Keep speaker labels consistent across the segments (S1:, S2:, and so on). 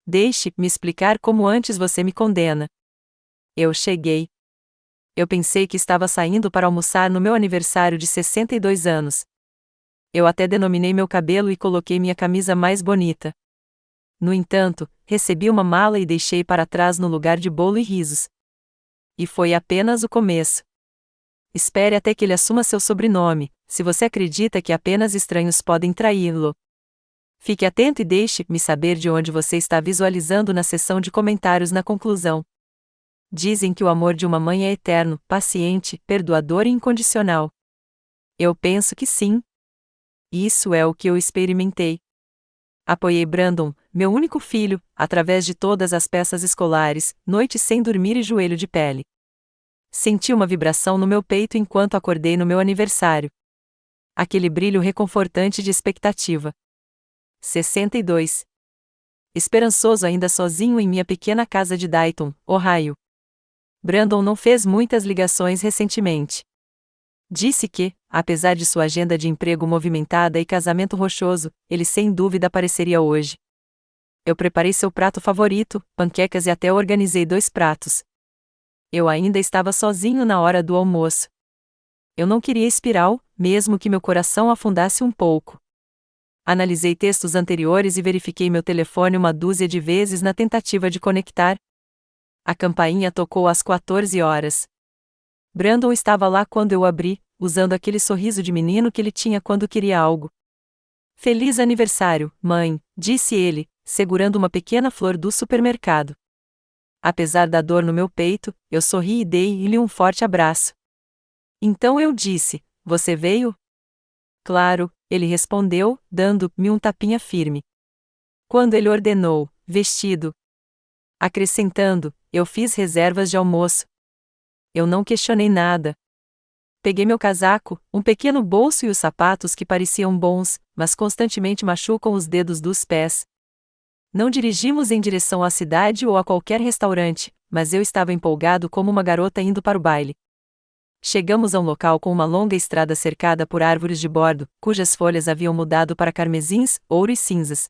S1: Deixe-me explicar como antes você me condena. Eu cheguei. Eu pensei que estava saindo para almoçar no meu aniversário de 62 anos. Eu até denominei meu cabelo e coloquei minha camisa mais bonita. No entanto, recebi uma mala e deixei para trás no lugar de bolo e risos. E foi apenas o começo. Espere até que ele assuma seu sobrenome, se você acredita que apenas estranhos podem traí-lo. Fique atento e deixe-me saber de onde você está visualizando na seção de comentários na conclusão. Dizem que o amor de uma mãe é eterno, paciente, perdoador e incondicional. Eu penso que sim. Isso é o que eu experimentei. Apoiei Brandon, meu único filho, através de todas as peças escolares, noites sem dormir e joelho de pele. Senti uma vibração no meu peito enquanto acordei no meu aniversário. Aquele brilho reconfortante de expectativa. 62. Esperançoso ainda sozinho em minha pequena casa de Dayton, Ohio. Brandon não fez muitas ligações recentemente. Disse que, apesar de sua agenda de emprego movimentada e casamento rochoso, ele sem dúvida apareceria hoje. Eu preparei seu prato favorito, panquecas e até organizei 2 pratos. Eu ainda estava sozinho na hora do almoço. Eu não queria espiral, mesmo que meu coração afundasse um pouco. Analisei textos anteriores e verifiquei meu telefone uma dúzia de vezes na tentativa de conectar. A campainha tocou às 14 horas. Brandon estava lá quando eu abri, usando aquele sorriso de menino que ele tinha quando queria algo. Feliz aniversário, mãe, disse ele, segurando uma pequena flor do supermercado. Apesar da dor no meu peito, eu sorri e dei-lhe um forte abraço. Então eu disse: você veio? Claro, ele respondeu, dando-me um tapinha firme. Quando ele ordenou, vestido. Acrescentando, eu fiz reservas de almoço. Eu não questionei nada. Peguei meu casaco, um pequeno bolso e os sapatos que pareciam bons, mas constantemente machucam os dedos dos pés. Não dirigimos em direção à cidade ou a qualquer restaurante, mas eu estava empolgado como uma garota indo para o baile. Chegamos a um local com uma longa estrada cercada por árvores de bordo, cujas folhas haviam mudado para carmesins, ouro e cinzas.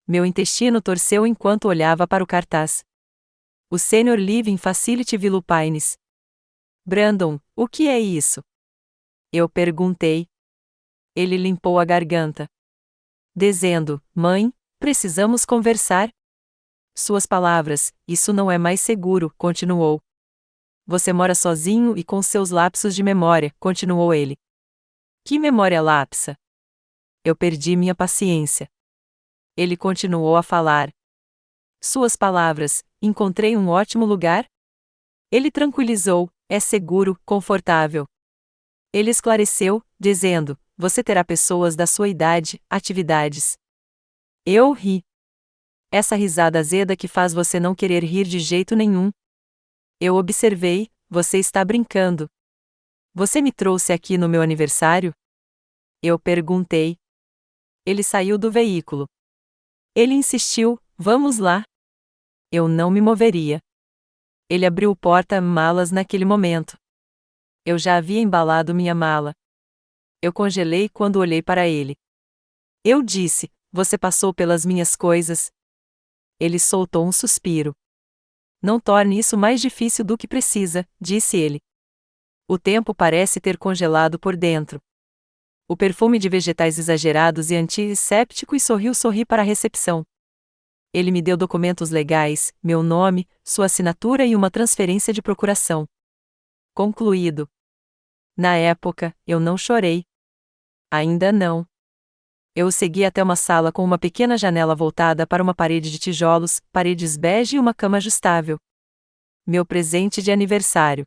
S1: Meu intestino torceu enquanto olhava para o cartaz. O Senior Living Facility Willow Pines. Brandon, o que é isso? Eu perguntei. Ele limpou a garganta. Dizendo: mãe, precisamos conversar. Suas palavras: isso não é mais seguro, continuou. Você mora sozinho e com seus lapsos de memória, continuou ele. Que memória lapsa? Eu perdi minha paciência. Ele continuou a falar. Suas palavras: encontrei um ótimo lugar? Ele tranquilizou: é seguro, confortável. Ele esclareceu, dizendo: você terá pessoas da sua idade, atividades. Eu ri. Essa risada azeda que faz você não querer rir de jeito nenhum. Eu observei: você está brincando. Você me trouxe aqui no meu aniversário? Eu perguntei. Ele saiu do veículo. Ele insistiu: vamos lá. Eu não me moveria. Ele abriu o porta-malas naquele momento. Eu já havia embalado minha mala. Eu congelei quando olhei para ele. Eu disse: você passou pelas minhas coisas? Ele soltou um suspiro. Não torne isso mais difícil do que precisa, disse ele. O tempo parece ter congelado por dentro. O perfume de vegetais exagerados e antisséptico e sorri para a recepção. Ele me deu documentos legais, meu nome, sua assinatura e uma transferência de procuração. Concluído. Na época, eu não chorei. Ainda não. Eu o segui até uma sala com uma pequena janela voltada para uma parede de tijolos, paredes bege e uma cama ajustável. Meu presente de aniversário.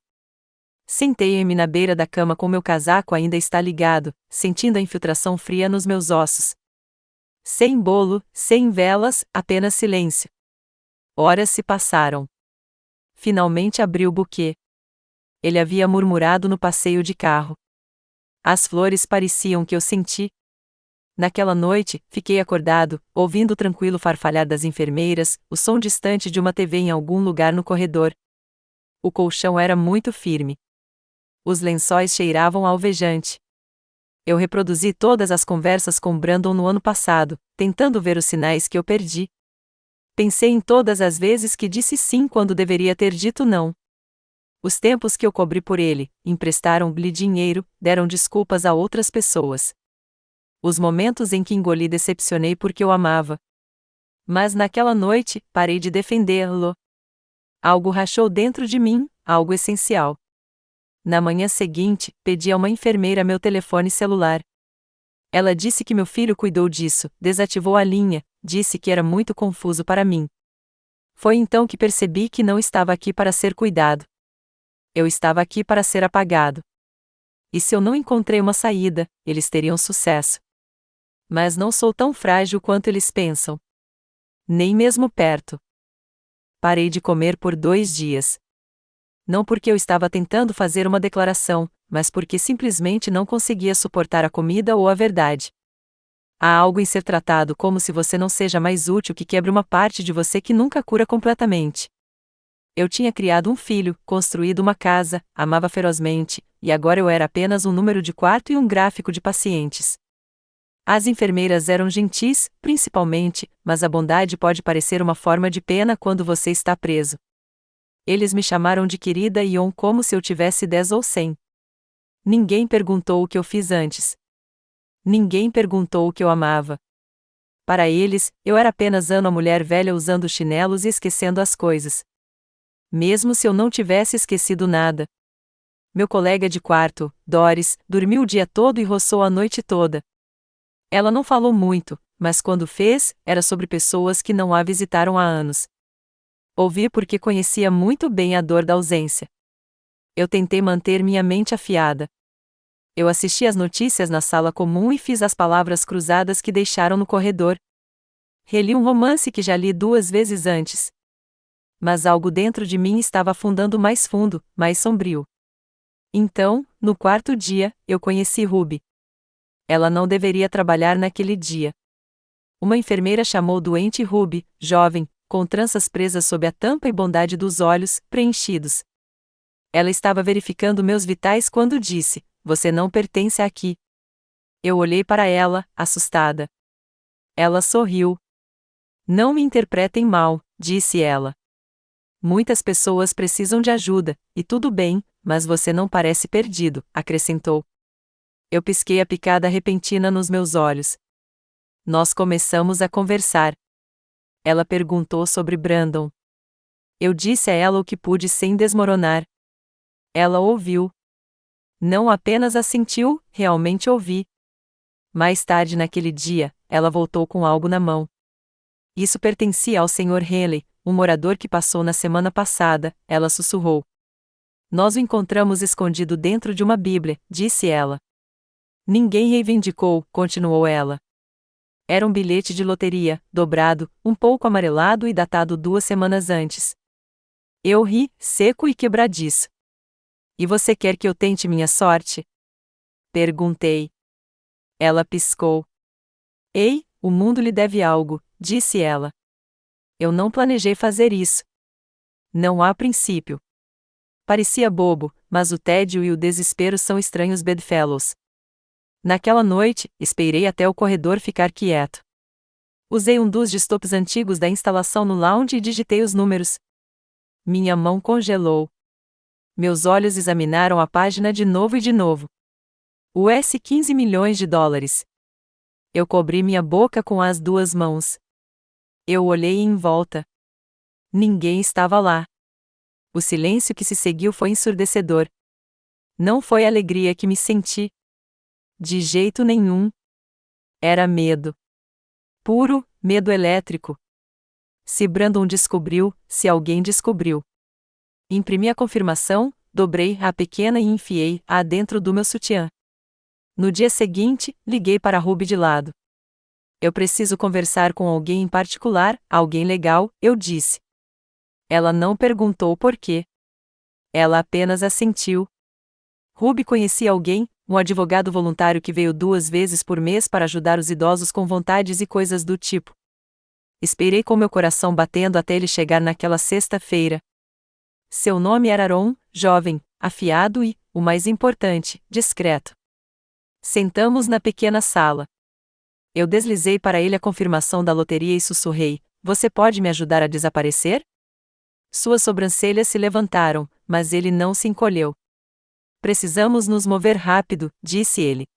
S1: Sentei-me na beira da cama com meu casaco ainda está ligado, sentindo a infiltração fria nos meus ossos. Sem bolo, sem velas, apenas silêncio. Horas se passaram. Finalmente abri o buquê. Ele havia murmurado no passeio de carro. As flores pareciam que eu senti. Naquela noite, fiquei acordado, ouvindo o tranquilo farfalhar das enfermeiras, o som distante de uma TV em algum lugar no corredor. O colchão era muito firme. Os lençóis cheiravam a alvejante. Eu reproduzi todas as conversas com Brandon no ano passado, tentando ver os sinais que eu perdi. Pensei em todas as vezes que disse sim quando deveria ter dito não. Os tempos que eu cobri por ele, emprestaram-lhe dinheiro, deram desculpas a outras pessoas. Os momentos em que engoli decepcionei porque eu amava. Mas naquela noite, parei de defendê-lo. Algo rachou dentro de mim, algo essencial. Na manhã seguinte, pedi a uma enfermeira meu telefone celular. Ela disse que meu filho cuidou disso, desativou a linha, disse que era muito confuso para mim. Foi então que percebi que não estava aqui para ser cuidado. Eu estava aqui para ser apagado. E se eu não encontrei uma saída, eles teriam sucesso. Mas não sou tão frágil quanto eles pensam. Nem mesmo perto. Parei de comer por 2 dias. Não porque eu estava tentando fazer uma declaração, mas porque simplesmente não conseguia suportar a comida ou a verdade. Há algo em ser tratado como se você não seja mais útil que quebra uma parte de você que nunca cura completamente. Eu tinha criado um filho, construído uma casa, amava ferozmente, e agora eu era apenas um número de quarto e um gráfico de pacientes. As enfermeiras eram gentis, principalmente, mas a bondade pode parecer uma forma de pena quando você está preso. Eles me chamaram de querida Ion como se eu tivesse 10 ou 100. Ninguém perguntou o que eu fiz antes. Ninguém perguntou o que eu amava. Para eles, eu era apenas a mulher velha usando chinelos e esquecendo as coisas. Mesmo se eu não tivesse esquecido nada. Meu colega de quarto, Doris, dormiu o dia todo e roçou a noite toda. Ela não falou muito, mas quando fez, era sobre pessoas que não a visitaram há anos. Ouvi porque conhecia muito bem a dor da ausência. Eu tentei manter minha mente afiada. Eu assisti às notícias na sala comum e fiz as palavras cruzadas que deixaram no corredor. Reli um romance que já li 2 vezes antes. Mas algo dentro de mim estava afundando mais fundo, mais sombrio. Então, no 4º dia, eu conheci Ruby. Ela não deveria trabalhar naquele dia. Uma enfermeira chamou o doente Ruby, jovem, com tranças presas sob a tampa e bondade dos olhos, preenchidos. Ela estava verificando meus vitais quando disse: "Você não pertence aqui." Eu olhei para ela, assustada. Ela sorriu. "Não me interpretem mal", disse ela. "Muitas pessoas precisam de ajuda, e tudo bem, mas você não parece perdido", acrescentou. Eu pisquei a picada repentina nos meus olhos. Nós começamos a conversar. Ela perguntou sobre Brandon. Eu disse a ela o que pude sem desmoronar. Ela ouviu. Não apenas assentiu, realmente ouvi. Mais tarde naquele dia, ela voltou com algo na mão. Isso pertencia ao Sr. Henley, um morador que passou na semana passada, ela sussurrou. Nós o encontramos escondido dentro de uma Bíblia, disse ela. Ninguém reivindicou, continuou ela. Era um bilhete de loteria, dobrado, um pouco amarelado e datado 2 semanas antes. Eu ri, seco e quebradiço. E você quer que eu tente minha sorte? Perguntei. Ela piscou. Ei, o mundo lhe deve algo, disse ela. Eu não planejei fazer isso. Não há princípio. Parecia bobo, mas o tédio e o desespero são estranhos bedfellows. Naquela noite, esperei até o corredor ficar quieto. Usei um dos desktops antigos da instalação no lounge e digitei os números. Minha mão congelou. Meus olhos examinaram a página de novo e de novo. US $15 milhões. Eu cobri minha boca com as 2 mãos. Eu olhei em volta. Ninguém estava lá. O silêncio que se seguiu foi ensurdecedor. Não foi alegria que me senti. De jeito nenhum. Era medo. Puro, medo elétrico. Se Brandon descobriu, se alguém descobriu. Imprimi a confirmação, dobrei-a pequena e enfiei-a dentro do meu sutiã. No dia seguinte, liguei para Ruby de lado. Eu preciso conversar com alguém em particular, alguém legal, eu disse. Ela não perguntou por quê. Ela apenas assentiu. Ruby conhecia alguém, um advogado voluntário que veio 2 vezes por mês para ajudar os idosos com vontades e coisas do tipo. Esperei com meu coração batendo até ele chegar naquela sexta-feira. Seu nome era Aaron, jovem, afiado e, o mais importante, discreto. Sentamos na pequena sala. Eu deslizei para ele a confirmação da loteria e sussurrei: Você pode me ajudar a desaparecer? Suas sobrancelhas se levantaram, mas ele não se encolheu. Precisamos nos mover rápido, disse ele.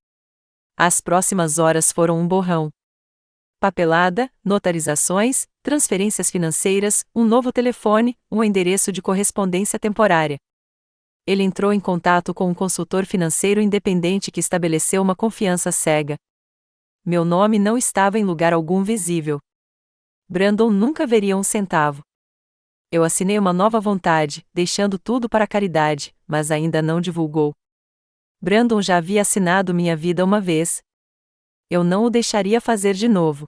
S1: As próximas horas foram um borrão. Papelada, notarizações, transferências financeiras, um novo telefone, um endereço de correspondência temporária. Ele entrou em contato com um consultor financeiro independente que estabeleceu uma confiança cega. Meu nome não estava em lugar algum visível. Brandon nunca veria um centavo. Eu assinei uma nova vontade, deixando tudo para a caridade, mas ainda não divulgou. Brandon já havia assinado minha vida uma vez. Eu não o deixaria fazer de novo.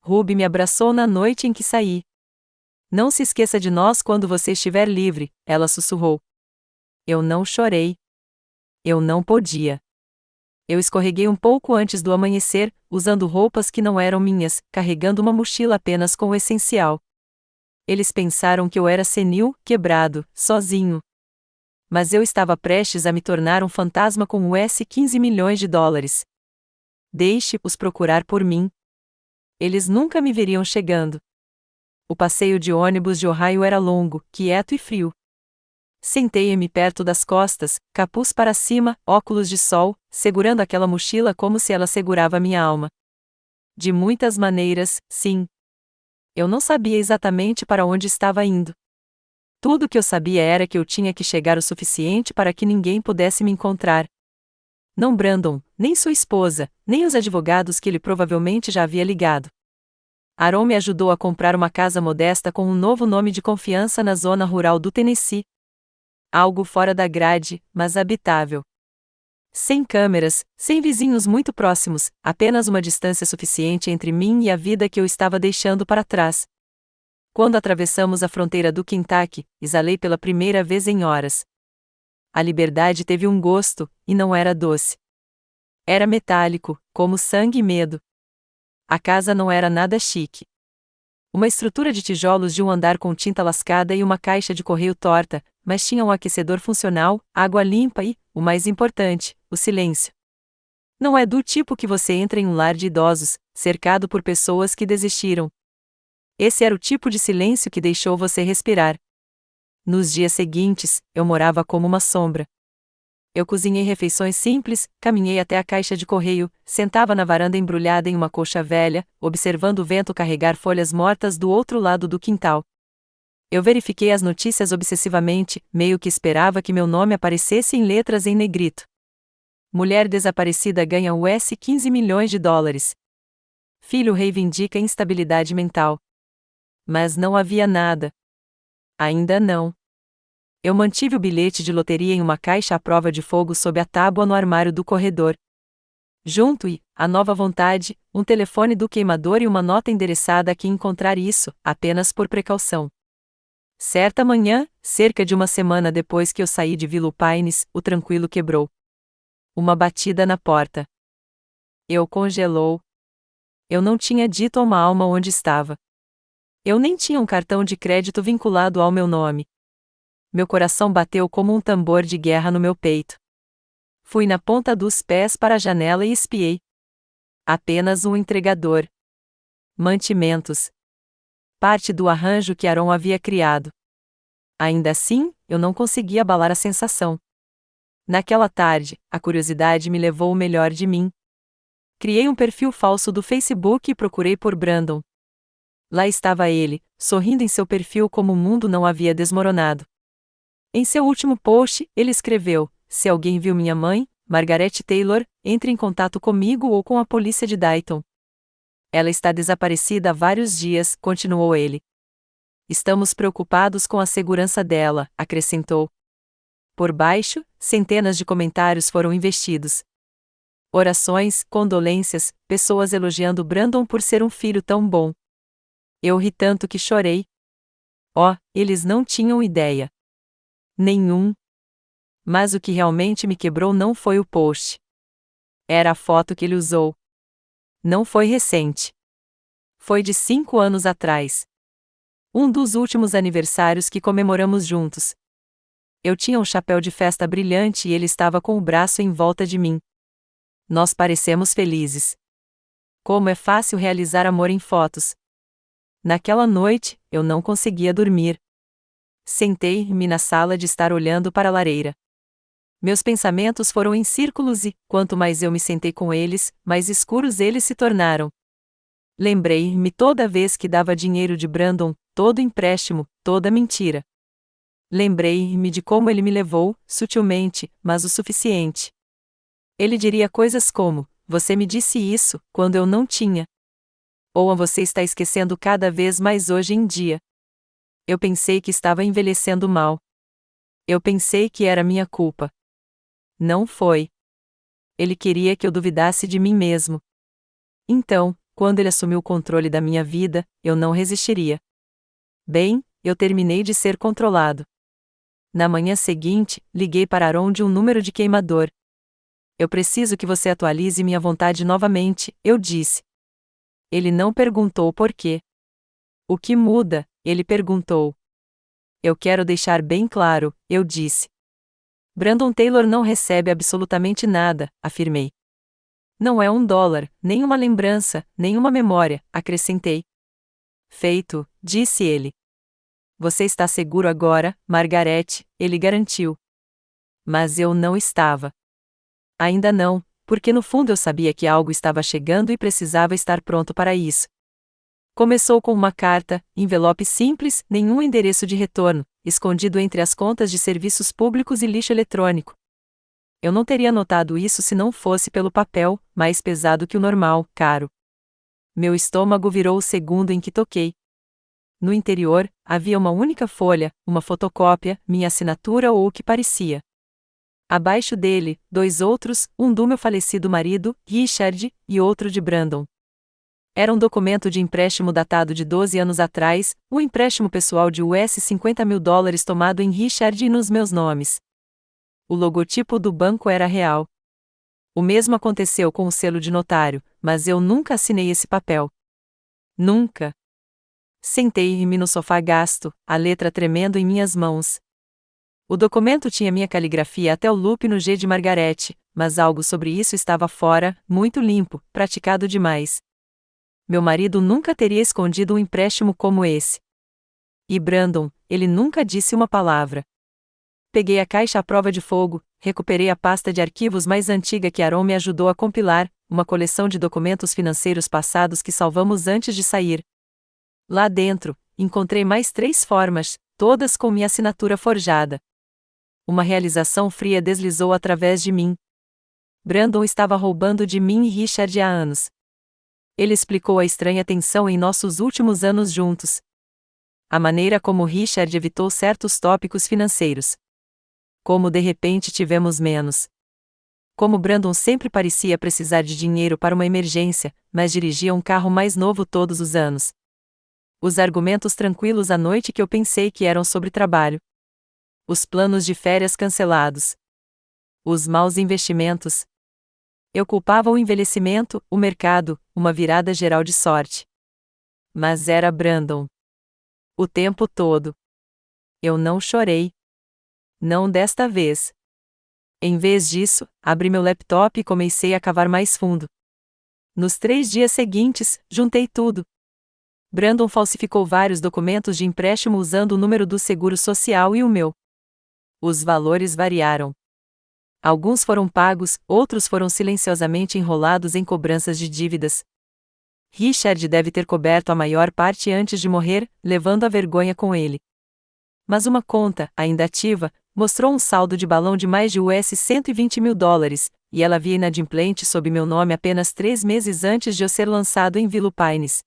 S1: Ruby me abraçou na noite em que saí. Não se esqueça de nós quando você estiver livre, ela sussurrou. Eu não chorei. Eu não podia. Eu escorreguei um pouco antes do amanhecer, usando roupas que não eram minhas, carregando uma mochila apenas com o essencial. Eles pensaram que eu era senil, quebrado, sozinho. Mas eu estava prestes a me tornar um fantasma com US$ 15 milhões. Deixe-os procurar por mim. Eles nunca me veriam chegando. O passeio de ônibus de Ohio era longo, quieto e frio. Sentei-me perto das costas, capuz para cima, óculos de sol, segurando aquela mochila como se ela segurava minha alma. De muitas maneiras, sim. Eu não sabia exatamente para onde estava indo. Tudo o que eu sabia era que eu tinha que chegar o suficiente para que ninguém pudesse me encontrar. Não Brandon, nem sua esposa, nem os advogados que ele provavelmente já havia ligado. Aaron me ajudou a comprar uma casa modesta com um novo nome de confiança na zona rural do Tennessee. Algo fora da grade, mas habitável. Sem câmeras, sem vizinhos muito próximos, apenas uma distância suficiente entre mim e a vida que eu estava deixando para trás. Quando atravessamos a fronteira do Kentucky, exalei pela primeira vez em horas. A liberdade teve um gosto, e não era doce. Era metálico, como sangue e medo. A casa não era nada chique. Uma estrutura de tijolos de um andar com tinta lascada e uma caixa de correio torta, mas tinha um aquecedor funcional, água limpa e, o mais importante, o silêncio. Não é do tipo que você entra em um lar de idosos, cercado por pessoas que desistiram. Esse era o tipo de silêncio que deixou você respirar. Nos dias seguintes, eu morava como uma sombra. Eu cozinhei refeições simples, caminhei até a caixa de correio, sentava na varanda embrulhada em uma colcha velha, observando o vento carregar folhas mortas do outro lado do quintal. Eu verifiquei as notícias obsessivamente, meio que esperava que meu nome aparecesse em letras em negrito. Mulher desaparecida ganha US$ 15 milhões. Filho reivindica instabilidade mental. Mas não havia nada. Ainda não. Eu mantive o bilhete de loteria em uma caixa à prova de fogo sob a tábua no armário do corredor. Junto a nova vontade, um telefone do queimador e uma nota endereçada a quem encontrar isso, apenas por precaução. Certa manhã, cerca de uma semana depois que eu saí de Willow Pines, o tranquilo quebrou. Uma batida na porta. Eu congelou. Eu não tinha dito a uma alma onde estava. Eu nem tinha um cartão de crédito vinculado ao meu nome. Meu coração bateu como um tambor de guerra no meu peito. Fui na ponta dos pés para a janela e espiei. Apenas um entregador. Mantimentos. Parte do arranjo que Aaron havia criado. Ainda assim, eu não conseguia abalar a sensação. Naquela tarde, a curiosidade me levou o melhor de mim. Criei um perfil falso do Facebook e procurei por Brandon. Lá estava ele, sorrindo em seu perfil como o mundo não havia desmoronado. Em seu último post, ele escreveu: "Se alguém viu minha mãe, Margaret Taylor, entre em contato comigo ou com a polícia de Dayton. Ela está desaparecida há vários dias", continuou ele. "Estamos preocupados com a segurança dela", acrescentou. Por baixo, centenas de comentários foram investidos. Orações, condolências, pessoas elogiando Brandon por ser um filho tão bom. Eu ri tanto que chorei. Oh, eles não tinham ideia. Nenhum. Mas o que realmente me quebrou não foi o post. Era a foto que ele usou. Não foi recente. Foi de 5 anos atrás. Um dos últimos aniversários que comemoramos juntos. Eu tinha um chapéu de festa brilhante e ele estava com o braço em volta de mim. Nós parecemos felizes. Como é fácil realizar amor em fotos. Naquela noite, eu não conseguia dormir. Sentei-me na sala de estar olhando para a lareira. Meus pensamentos foram em círculos e, quanto mais eu me sentei com eles, mais escuros eles se tornaram. Lembrei-me toda vez que dava dinheiro de Brandon, todo empréstimo, toda mentira. Lembrei-me de como ele me levou, sutilmente, mas o suficiente. Ele diria coisas como: "Você me disse isso, quando eu não tinha." Ou "Você está esquecendo cada vez mais hoje em dia." Eu pensei que estava envelhecendo mal. Eu pensei que era minha culpa. Não foi. Ele queria que eu duvidasse de mim mesmo. Então, quando ele assumiu o controle da minha vida, eu não resistiria. Bem, eu terminei de ser controlado. Na manhã seguinte, liguei para Aaron de um número de queimador. "Eu preciso que você atualize minha vontade novamente", eu disse. Ele não perguntou por quê. "O que muda?", ele perguntou. "Eu quero deixar bem claro", eu disse. "Brandon Taylor não recebe absolutamente nada", afirmei. "Não é $1, nem uma lembrança, nem uma memória", acrescentei. "Feito", disse ele. "Você está seguro agora, Margarete?", ele garantiu. Mas eu não estava. Ainda não, porque no fundo eu sabia que algo estava chegando e precisava estar pronto para isso. Começou com uma carta, envelope simples, nenhum endereço de retorno, escondido entre as contas de serviços públicos e lixo eletrônico. Eu não teria notado isso se não fosse pelo papel, mais pesado que o normal, caro. Meu estômago virou o segundo em que toquei. No interior, havia uma única folha, uma fotocópia, minha assinatura ou o que parecia. Abaixo dele, 2 outros, um do meu falecido marido, Richard, e outro de Brandon. Era um documento de empréstimo datado de 12 anos atrás, um empréstimo pessoal de US$ 50.000 tomado em Richard e nos meus nomes. O logotipo do banco era real. O mesmo aconteceu com o selo de notário, mas eu nunca assinei esse papel. Nunca. Sentei-me no sofá gasto, a letra tremendo em minhas mãos. O documento tinha minha caligrafia até o loop no G de Margarete, mas algo sobre isso estava fora, muito limpo, praticado demais. Meu marido nunca teria escondido um empréstimo como esse. E Brandon, ele nunca disse uma palavra. Peguei a caixa à prova de fogo, recuperei a pasta de arquivos mais antiga que Aaron me ajudou a compilar, uma coleção de documentos financeiros passados que salvamos antes de sair. Lá dentro, encontrei mais 3 formas, todas com minha assinatura forjada. Uma realização fria deslizou através de mim. Brandon estava roubando de mim e Richard há anos. Ele explicou a estranha tensão em nossos últimos anos juntos. A maneira como Richard evitou certos tópicos financeiros. Como de repente tivemos menos. Como Brandon sempre parecia precisar de dinheiro para uma emergência, mas dirigia um carro mais novo todos os anos. Os argumentos tranquilos à noite que eu pensei que eram sobre trabalho. Os planos de férias cancelados. Os maus investimentos. Eu culpava o envelhecimento, o mercado, uma virada geral de sorte. Mas era Brandon. O tempo todo. Eu não chorei. Não desta vez. Em vez disso, abri meu laptop e comecei a cavar mais fundo. Nos 3 dias seguintes, juntei tudo. Brandon falsificou vários documentos de empréstimo usando o número do seguro social e o meu. Os valores variaram. Alguns foram pagos, outros foram silenciosamente enrolados em cobranças de dívidas. Richard deve ter coberto a maior parte antes de morrer, levando a vergonha com ele. Mas uma conta, ainda ativa, mostrou um saldo de balão de mais de US$ 120.000, e ela havia inadimplente sob meu nome apenas 3 meses antes de eu ser lançado em Willow Pines.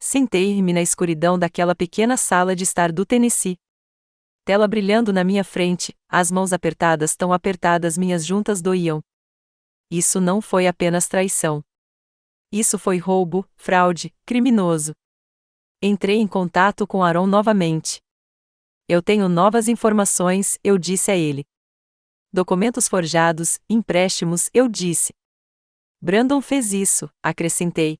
S1: Sentei-me na escuridão daquela pequena sala de estar do Tennessee. Tela brilhando na minha frente, as mãos apertadas tão apertadas minhas juntas doíam. Isso não foi apenas traição. Isso foi roubo, fraude, criminoso. Entrei em contato com Aaron novamente. "Eu tenho novas informações", eu disse a ele. "Documentos forjados, empréstimos", eu disse. "Brandon fez isso", acrescentei.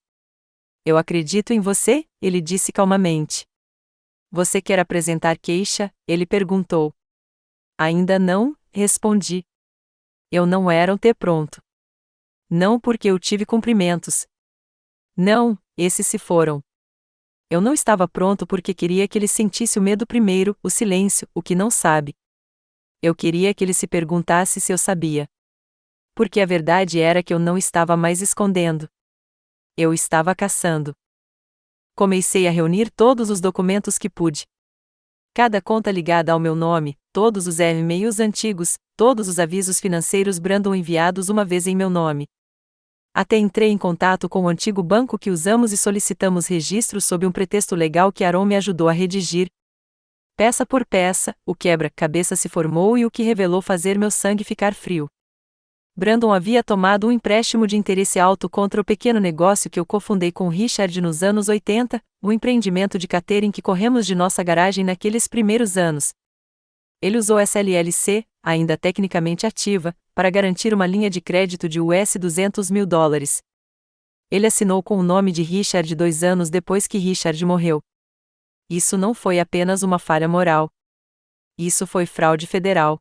S1: "Eu acredito em você", ele disse calmamente. "Você quer apresentar queixa?", ele perguntou. "Ainda não", respondi. Eu não era um T pronto. Não porque eu tive cumprimentos. Não, esses se foram. Eu não estava pronto porque queria que ele sentisse o medo primeiro, o silêncio, o que não sabe. Eu queria que ele se perguntasse se eu sabia. Porque a verdade era que eu não estava mais escondendo. Eu estava caçando. Comecei a reunir todos os documentos que pude. Cada conta ligada ao meu nome, todos os e-mails antigos, todos os avisos financeiros Brandon enviados uma vez em meu nome. Até entrei em contato com o antigo banco que usamos e solicitamos registro sob um pretexto legal que Aaron me ajudou a redigir. Peça por peça, o quebra-cabeça se formou e o que revelou fazer meu sangue ficar frio. Brandon havia tomado um empréstimo de interesse alto contra o pequeno negócio que eu cofundei com Richard nos anos 80, o empreendimento de catering que corremos de nossa garagem naqueles primeiros anos. Ele usou essa LLC, ainda tecnicamente ativa, para garantir uma linha de crédito de US$ 200 mil. Ele assinou com o nome de Richard 2 anos depois que Richard morreu. Isso não foi apenas uma falha moral. Isso foi fraude federal.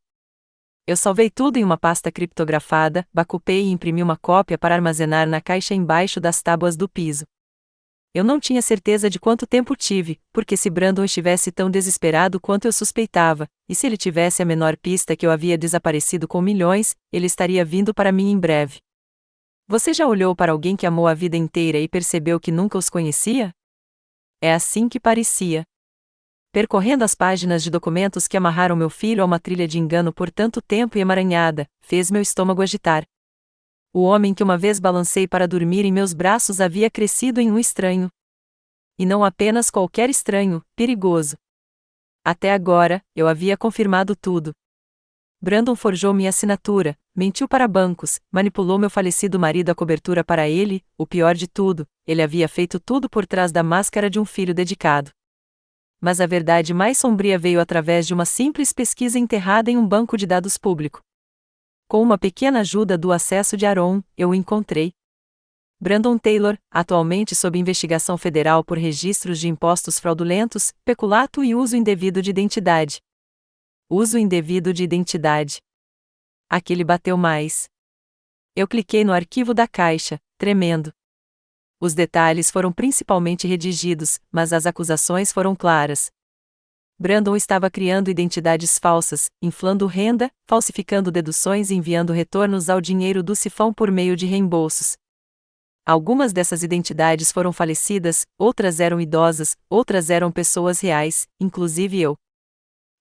S1: Eu salvei tudo em uma pasta criptografada, bacupei e imprimi uma cópia para armazenar na caixa embaixo das tábuas do piso. Eu não tinha certeza de quanto tempo tive, porque se Brandon estivesse tão desesperado quanto eu suspeitava, e se ele tivesse a menor pista que eu havia desaparecido com milhões, ele estaria vindo para mim em breve. Você já olhou para alguém que amou a vida inteira e percebeu que nunca os conhecia? É assim que parecia. Percorrendo as páginas de documentos que amarraram meu filho a uma trilha de engano por tanto tempo e emaranhada, fez meu estômago agitar. O homem que uma vez balancei para dormir em meus braços havia crescido em um estranho. E não apenas qualquer estranho, perigoso. Até agora, eu havia confirmado tudo. Brandon forjou minha assinatura, mentiu para bancos, manipulou meu falecido marido a cobertura para ele, o pior de tudo, ele havia feito tudo por trás da máscara de um filho dedicado. Mas a verdade mais sombria veio através de uma simples pesquisa enterrada em um banco de dados público. Com uma pequena ajuda do acesso de Aaron, eu o encontrei. Brandon Taylor, atualmente sob investigação federal por registros de impostos fraudulentos, peculato e uso indevido de identidade. Uso indevido de identidade. Aquele bateu mais. Eu cliquei no arquivo da caixa, tremendo. Os detalhes foram principalmente redigidos, mas as acusações foram claras. Brandon estava criando identidades falsas, inflando renda, falsificando deduções e enviando retornos ao dinheiro do sifão por meio de reembolsos. Algumas dessas identidades foram falecidas, outras eram idosas, outras eram pessoas reais, inclusive eu.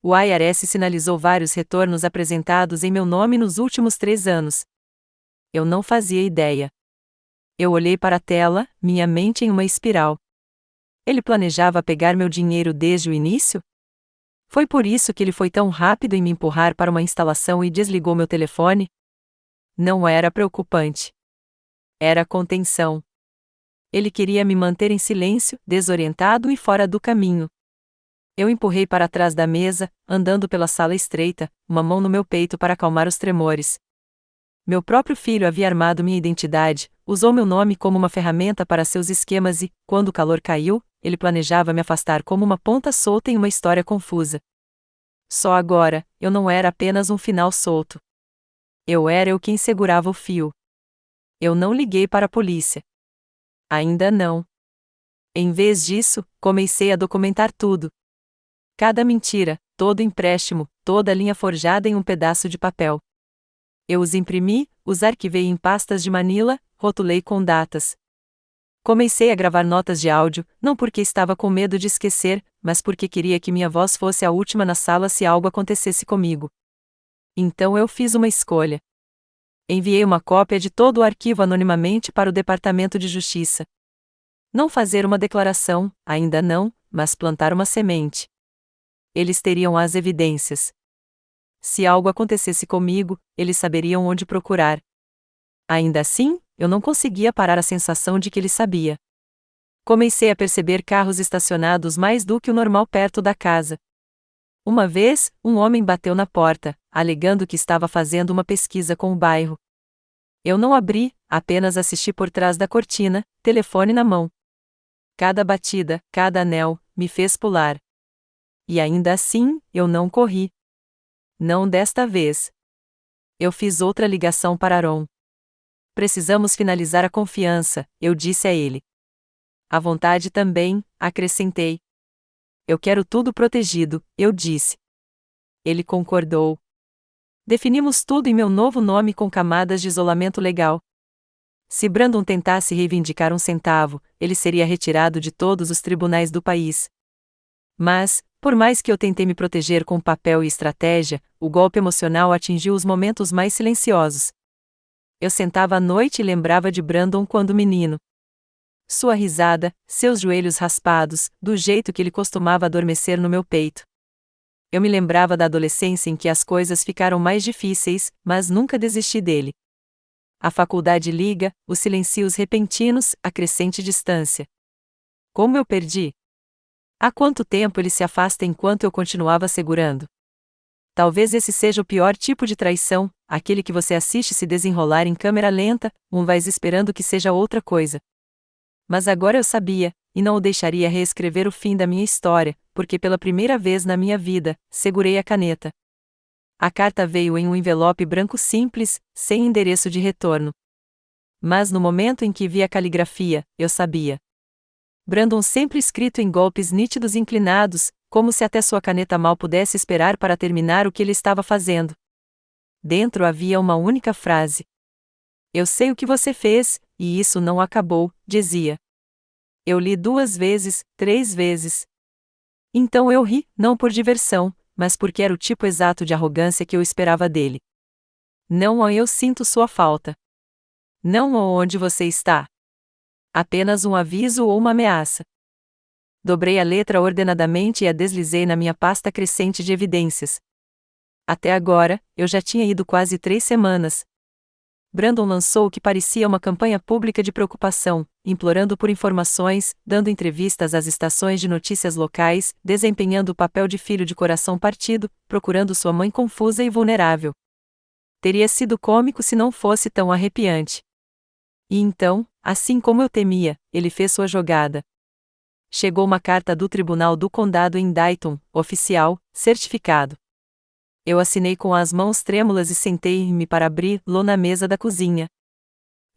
S1: O IRS sinalizou vários retornos apresentados em meu nome nos últimos 3 anos. Eu não fazia ideia. Eu olhei para a tela, minha mente em uma espiral. Ele planejava pegar meu dinheiro desde o início? Foi por isso que ele foi tão rápido em me empurrar para uma instalação e desligou meu telefone? Não era preocupante. Era contenção. Ele queria me manter em silêncio, desorientado e fora do caminho. Eu empurrei para trás da mesa, andando pela sala estreita, uma mão no meu peito para acalmar os tremores. Meu próprio filho havia armado minha identidade, usou meu nome como uma ferramenta para seus esquemas e, quando o calor caiu, ele planejava me afastar como uma ponta solta em uma história confusa. Só agora, eu não era apenas um final solto. Eu era eu quem segurava o fio. Eu não liguei para a polícia. Ainda não. Em vez disso, comecei a documentar tudo. Cada mentira, todo empréstimo, toda linha forjada em um pedaço de papel. Eu os imprimi, os arquivei em pastas de Manila, rotulei com datas. Comecei a gravar notas de áudio, não porque estava com medo de esquecer, mas porque queria que minha voz fosse a última na sala se algo acontecesse comigo. Então eu fiz uma escolha. Enviei uma cópia de todo o arquivo anonimamente para o Departamento de Justiça. Não fazer uma declaração, ainda não, mas plantar uma semente. Eles teriam as evidências. Se algo acontecesse comigo, eles saberiam onde procurar. Ainda assim, eu não conseguia parar a sensação de que ele sabia. Comecei a perceber carros estacionados mais do que o normal perto da casa. Uma vez, um homem bateu na porta, alegando que estava fazendo uma pesquisa com o bairro. Eu não abri, apenas assisti por trás da cortina, telefone na mão. Cada batida, cada anel, me fez pular. E ainda assim, eu não corri. Não desta vez. Eu fiz outra ligação para Aaron. Precisamos finalizar a confiança, eu disse a ele. A vontade também, acrescentei. Eu quero tudo protegido, eu disse. Ele concordou. Definimos tudo em meu novo nome com camadas de isolamento legal. Se Brandon tentasse reivindicar um centavo, ele seria retirado de todos os tribunais do país. Mas, por mais que eu tentei me proteger com papel e estratégia, o golpe emocional atingiu os momentos mais silenciosos. Eu sentava à noite e lembrava de Brandon quando menino. Sua risada, seus joelhos raspados, do jeito que ele costumava adormecer no meu peito. Eu me lembrava da adolescência em que as coisas ficaram mais difíceis, mas nunca desisti dele. A faculdade liga, os silencios repentinos, a crescente distância. Como eu perdi? Há quanto tempo ele se afasta enquanto eu continuava segurando? Talvez esse seja o pior tipo de traição, aquele que você assiste se desenrolar em câmera lenta, vai esperando que seja outra coisa. Mas agora eu sabia, e não o deixaria reescrever o fim da minha história, porque pela primeira vez na minha vida, segurei a caneta. A carta veio em um envelope branco simples, sem endereço de retorno. Mas no momento em que vi a caligrafia, eu sabia. Brandon sempre escrito em golpes nítidos e inclinados, como se até sua caneta mal pudesse esperar para terminar o que ele estava fazendo. Dentro havia uma única frase. Eu sei o que você fez, e isso não acabou, dizia. Eu li 2 vezes, 3 vezes. Então eu ri, não por diversão, mas porque era o tipo exato de arrogância que eu esperava dele. Não, eu sinto sua falta. Não, onde você está. Apenas um aviso ou uma ameaça. Dobrei a letra ordenadamente e a deslizei na minha pasta crescente de evidências. Até agora, eu já tinha ido quase 3 semanas. Brandon lançou o que parecia uma campanha pública de preocupação, implorando por informações, dando entrevistas às estações de notícias locais, desempenhando o papel de filho de coração partido, procurando sua mãe confusa e vulnerável. Teria sido cômico se não fosse tão arrepiante. E então, assim como eu temia, ele fez sua jogada. Chegou uma carta do Tribunal do Condado em Dayton, oficial, certificado. Eu assinei com as mãos trêmulas e sentei-me para abri-lo na mesa da cozinha.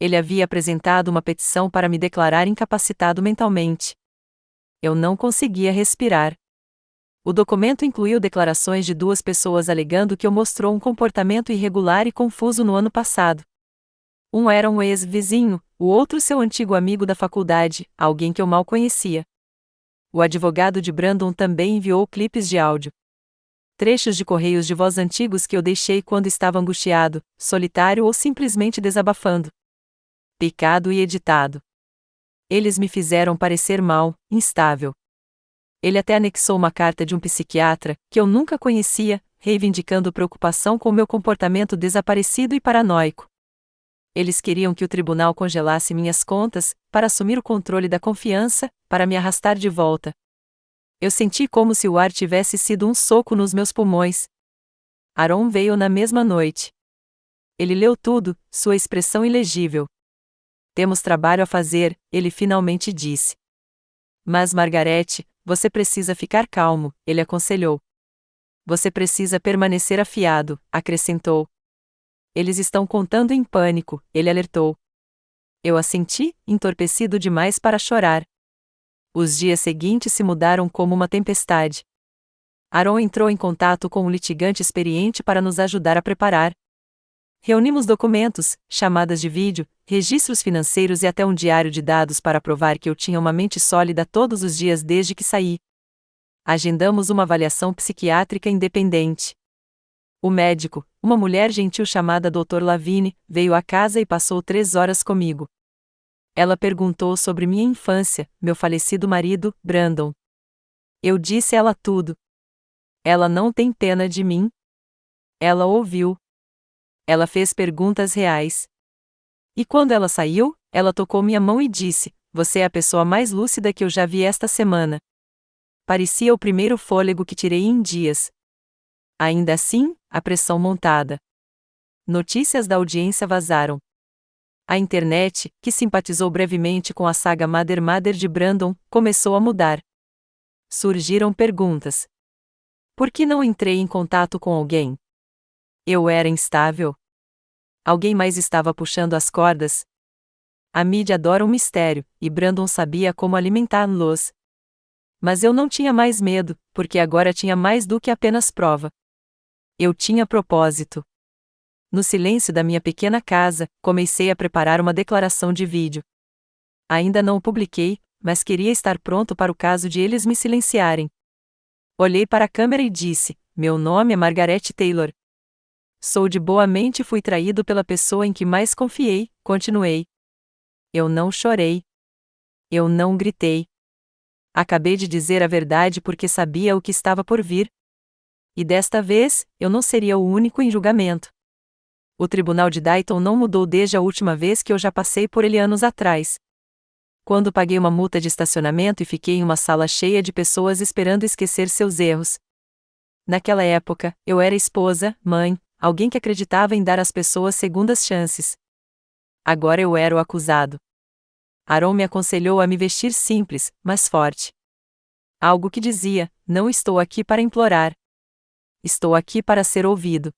S1: Ele havia apresentado uma petição para me declarar incapacitado mentalmente. Eu não conseguia respirar. O documento incluiu declarações de 2 pessoas alegando que eu mostrou um comportamento irregular e confuso no ano passado. Um era um ex-vizinho, o outro seu antigo amigo da faculdade, alguém que eu mal conhecia. O advogado de Brandon também enviou clipes de áudio. Trechos de correios de voz antigos que eu deixei quando estava angustiado, solitário ou simplesmente desabafando. Picado e editado. Eles me fizeram parecer mal, instável. Ele até anexou uma carta de um psiquiatra, que eu nunca conhecia, reivindicando preocupação com meu comportamento desaparecido e paranoico. Eles queriam que o tribunal congelasse minhas contas, para assumir o controle da confiança, para me arrastar de volta. Eu senti como se o ar tivesse sido um soco nos meus pulmões. Aaron veio na mesma noite. Ele leu tudo, sua expressão ilegível. Temos trabalho a fazer, ele finalmente disse. Mas Margarete, você precisa ficar calmo, ele aconselhou. Você precisa permanecer afiado, acrescentou. Eles estão contando em pânico, ele alertou. Eu assenti, entorpecido demais para chorar. Os dias seguintes se mudaram como uma tempestade. Aaron entrou em contato com um litigante experiente para nos ajudar a preparar. Reunimos documentos, chamadas de vídeo, registros financeiros e até um diário de dados para provar que eu tinha uma mente sólida todos os dias desde que saí. Agendamos uma avaliação psiquiátrica independente. O médico, uma mulher gentil chamada Dr. Lavigne, veio à casa e passou 3 horas comigo. Ela perguntou sobre minha infância, meu falecido marido, Brandon. Eu disse ela tudo. Ela não tem pena de mim? Ela ouviu. Ela fez perguntas reais. E quando ela saiu, ela tocou minha mão e disse: Você é a pessoa mais lúcida que eu já vi esta semana. Parecia o primeiro fôlego que tirei em dias. Ainda assim, a pressão montada. Notícias da audiência vazaram. A internet, que simpatizou brevemente com a saga Mother de Brandon, começou a mudar. Surgiram perguntas. Por que não entrei em contato com alguém? Eu era instável? Alguém mais estava puxando as cordas? A mídia adora um mistério, e Brandon sabia como alimentá-los. Mas eu não tinha mais medo, porque agora tinha mais do que apenas prova. Eu tinha propósito. No silêncio da minha pequena casa, comecei a preparar uma declaração de vídeo. Ainda não o publiquei, mas queria estar pronto para o caso de eles me silenciarem. Olhei para a câmera e disse: "Meu nome é Margaret Taylor. Sou de boa mente e fui traído pela pessoa em que mais confiei", continuei. Eu não chorei. Eu não gritei. Acabei de dizer a verdade porque sabia o que estava por vir. E desta vez, eu não seria o único em julgamento. O tribunal de Dayton não mudou desde a última vez que eu já passei por ele anos atrás. Quando paguei uma multa de estacionamento e fiquei em uma sala cheia de pessoas esperando esquecer seus erros. Naquela época, eu era esposa, mãe, alguém que acreditava em dar às pessoas segundas chances. Agora eu era o acusado. Aaron me aconselhou a me vestir simples, mas forte. Algo que dizia: "Não estou aqui para implorar. Estou aqui para ser ouvido."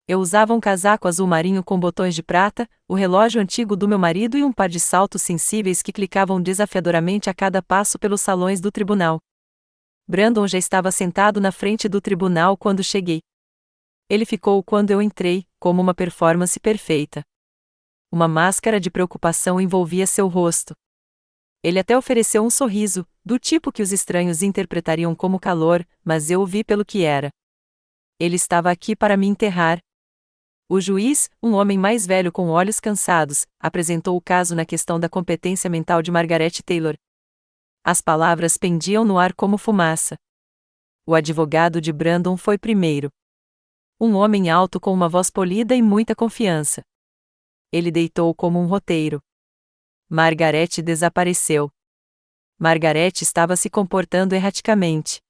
S1: Eu usava um casaco azul marinho com botões de prata, o relógio antigo do meu marido e um par de saltos sensíveis que clicavam desafiadoramente a cada passo pelos salões do tribunal. Brandon já estava sentado na frente do tribunal quando cheguei. Ele ficou quando eu entrei, como uma performance perfeita. Uma máscara de preocupação envolvia seu rosto. Ele até ofereceu um sorriso, do tipo que os estranhos interpretariam como calor, mas eu o vi pelo que era. Ele estava aqui para me enterrar. O juiz, um homem mais velho com olhos cansados, apresentou o caso na questão da competência mental de Margaret Taylor. As palavras pendiam no ar como fumaça. O advogado de Brandon foi primeiro. Um homem alto com uma voz polida e muita confiança. Ele deitou como um roteiro. Margaret desapareceu. Margaret estava se comportando erraticamente.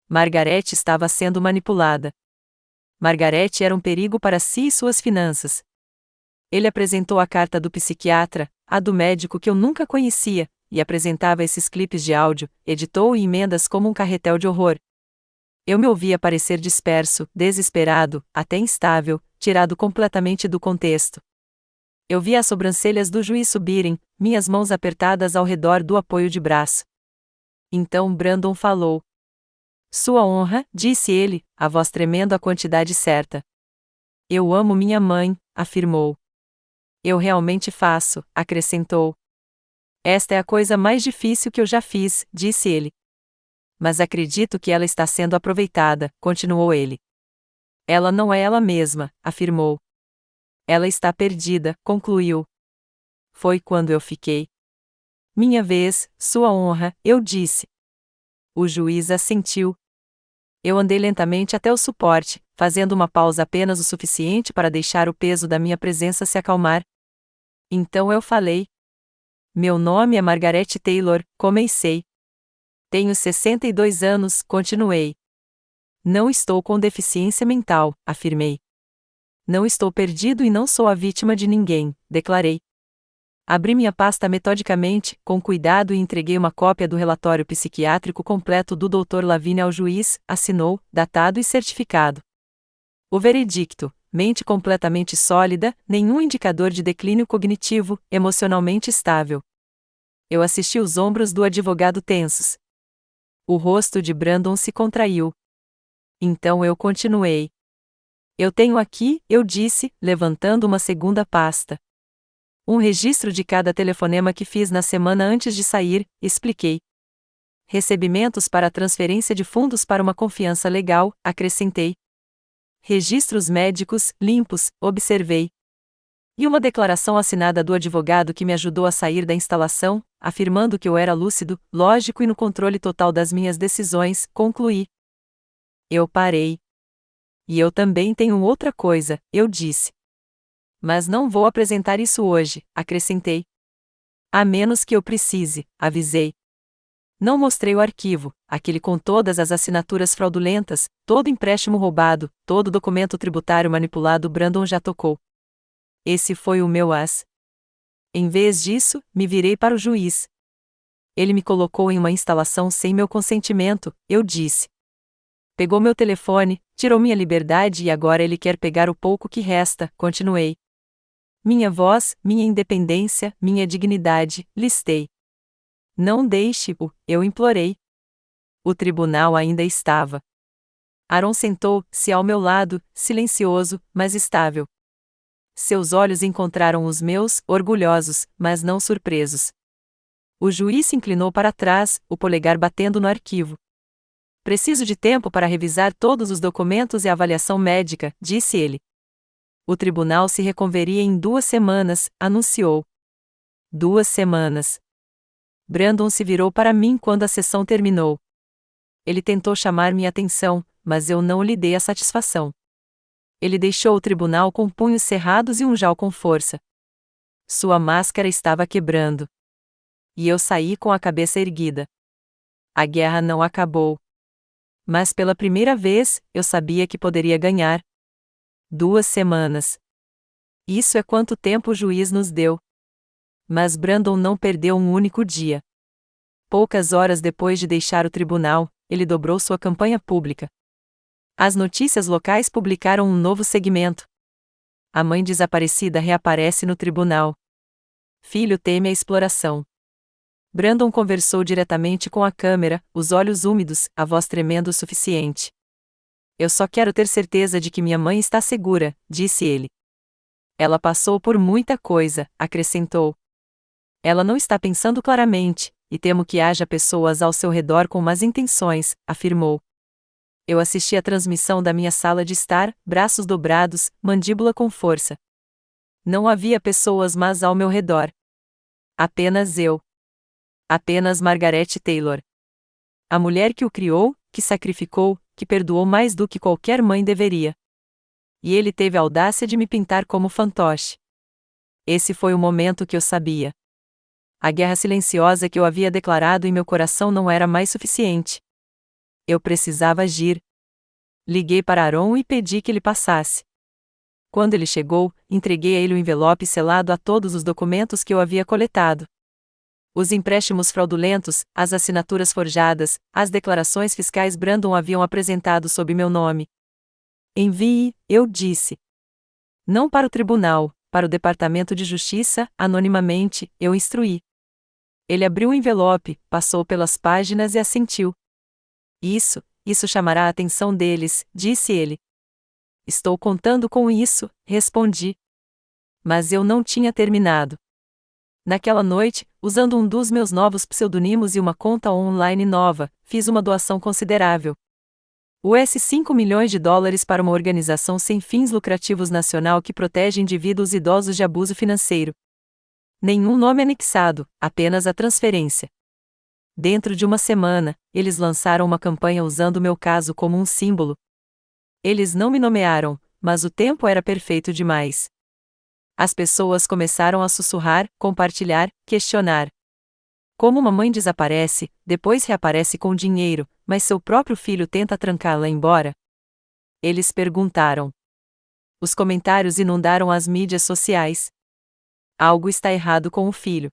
S1: Margaret estava sendo manipulada. Margaret era um perigo para si e suas finanças. Ele apresentou a carta do psiquiatra, a do médico que eu nunca conhecia, e apresentava esses clipes de áudio, editou e emendas como um carretel de horror. Eu me ouvia parecer disperso, desesperado, até instável, tirado completamente do contexto. Eu via as sobrancelhas do juiz subirem, minhas mãos apertadas ao redor do apoio de braço. Então Brandon falou. "Sua honra", disse ele, a voz tremendo a quantidade certa. "Eu amo minha mãe", afirmou. "Eu realmente faço", acrescentou. "Esta é a coisa mais difícil que eu já fiz", disse ele. "Mas acredito que ela está sendo aproveitada", continuou ele. "Ela não é ela mesma", afirmou. "Ela está perdida", concluiu. Foi quando eu fiquei. "Minha vez, sua honra", eu disse. O juiz assentiu. Eu andei lentamente até o suporte, fazendo uma pausa apenas o suficiente para deixar o peso da minha presença se acalmar. Então eu falei. "Meu nome é Margaret Taylor", comecei. "Tenho 62 anos", continuei. "Não estou com deficiência mental", afirmei. "Não estou perdido e não sou a vítima de ninguém", declarei. Abri minha pasta metodicamente, com cuidado e entreguei uma cópia do relatório psiquiátrico completo do Dr. Lavigne ao juiz, assinou, datado e certificado. O veredicto: mente completamente sólida, nenhum indicador de declínio cognitivo, emocionalmente estável. Eu assisti os ombros do advogado tensos. O rosto de Brandon se contraiu. Então eu continuei. "Eu tenho aqui", eu disse, levantando uma segunda pasta. "Um registro de cada telefonema que fiz na semana antes de sair", expliquei. "Recebimentos para transferência de fundos para uma confiança legal", acrescentei. "Registros médicos, limpos", observei. E uma declaração assinada do advogado que me ajudou a sair da instalação, afirmando que eu era lúcido, lógico e no controle total das minhas decisões, concluí. Eu parei. "E eu também tenho outra coisa", eu disse. "Mas não vou apresentar isso hoje", acrescentei. "A menos que eu precise", avisei. Não mostrei o arquivo, aquele com todas as assinaturas fraudulentas, todo empréstimo roubado, todo documento tributário manipulado. Brandon já tocou. Esse foi o meu as. Em vez disso, me virei para o juiz. Ele me colocou em uma instalação sem meu consentimento, eu disse. Pegou meu telefone, tirou minha liberdade e agora ele quer pegar o pouco que resta, continuei. minha voz, minha independência, minha dignidade, listei. Não deixe-o, eu implorei. O tribunal ainda estava. Aaron sentou-se ao meu lado, silencioso, mas estável. Seus olhos encontraram os meus, orgulhosos, mas não surpresos. O juiz se inclinou para trás, o polegar batendo no arquivo. Preciso de tempo para revisar todos os documentos e a avaliação médica, disse ele. O tribunal se reconveria em 2 semanas, anunciou. 2 semanas. Brandon se virou para mim quando a sessão terminou. Ele tentou chamar minha atenção, mas eu não lhe dei a satisfação. Ele deixou o tribunal com punhos cerrados e um jal com força. Sua máscara estava quebrando. E eu saí com a cabeça erguida. A guerra não acabou. Mas pela primeira vez, eu sabia que poderia ganhar. 2 semanas. Isso é quanto tempo o juiz nos deu. Mas Brandon não perdeu um único dia. Poucas horas depois de deixar o tribunal, ele dobrou sua campanha pública. As notícias locais publicaram um novo segmento. A mãe desaparecida reaparece no tribunal. Filho teme a exploração. Brandon conversou diretamente com a câmera, os olhos úmidos, a voz tremendo o suficiente. Eu só quero ter certeza de que minha mãe está segura, disse ele. Ela passou por muita coisa, acrescentou. Ela não está pensando claramente, e temo que haja pessoas ao seu redor com más intenções, afirmou. Eu assisti à transmissão da minha sala de estar, braços dobrados, mandíbula com força. Não havia pessoas más ao meu redor. Apenas eu. Apenas Margaret Taylor. A mulher que o criou, que sacrificou, que perdoou mais do que qualquer mãe deveria. E ele teve a audácia de me pintar como fantoche. Esse foi o momento que eu sabia. A guerra silenciosa que eu havia declarado em meu coração não era mais suficiente. Eu precisava agir. Liguei para Aaron e pedi que ele passasse. Quando ele chegou, entreguei a ele o envelope selado a todos os documentos que eu havia coletado. Os empréstimos fraudulentos, as assinaturas forjadas, as declarações fiscais Brandon haviam apresentado sob meu nome. Envie, eu disse. Não para o tribunal, para o Departamento de Justiça, anonimamente, eu instruí. Ele abriu o envelope, passou pelas páginas e assentiu. Isso chamará a atenção deles, disse ele. Estou contando com isso, respondi. Mas eu não tinha terminado. Naquela noite, usando um dos meus novos pseudonimos e uma conta online nova, fiz uma doação considerável. US$ 5 milhões para uma organização sem fins lucrativos nacional que protege indivíduos idosos de abuso financeiro. Nenhum nome anexado, apenas a transferência. Dentro de uma semana, eles lançaram uma campanha usando meu caso como um símbolo. Eles não me nomearam, mas o tempo era perfeito demais. As pessoas começaram a sussurrar, compartilhar, questionar. Como uma mãe desaparece, depois reaparece com dinheiro, mas seu próprio filho tenta trancá-la embora? Eles perguntaram. Os comentários inundaram as mídias sociais. Algo está errado com o filho.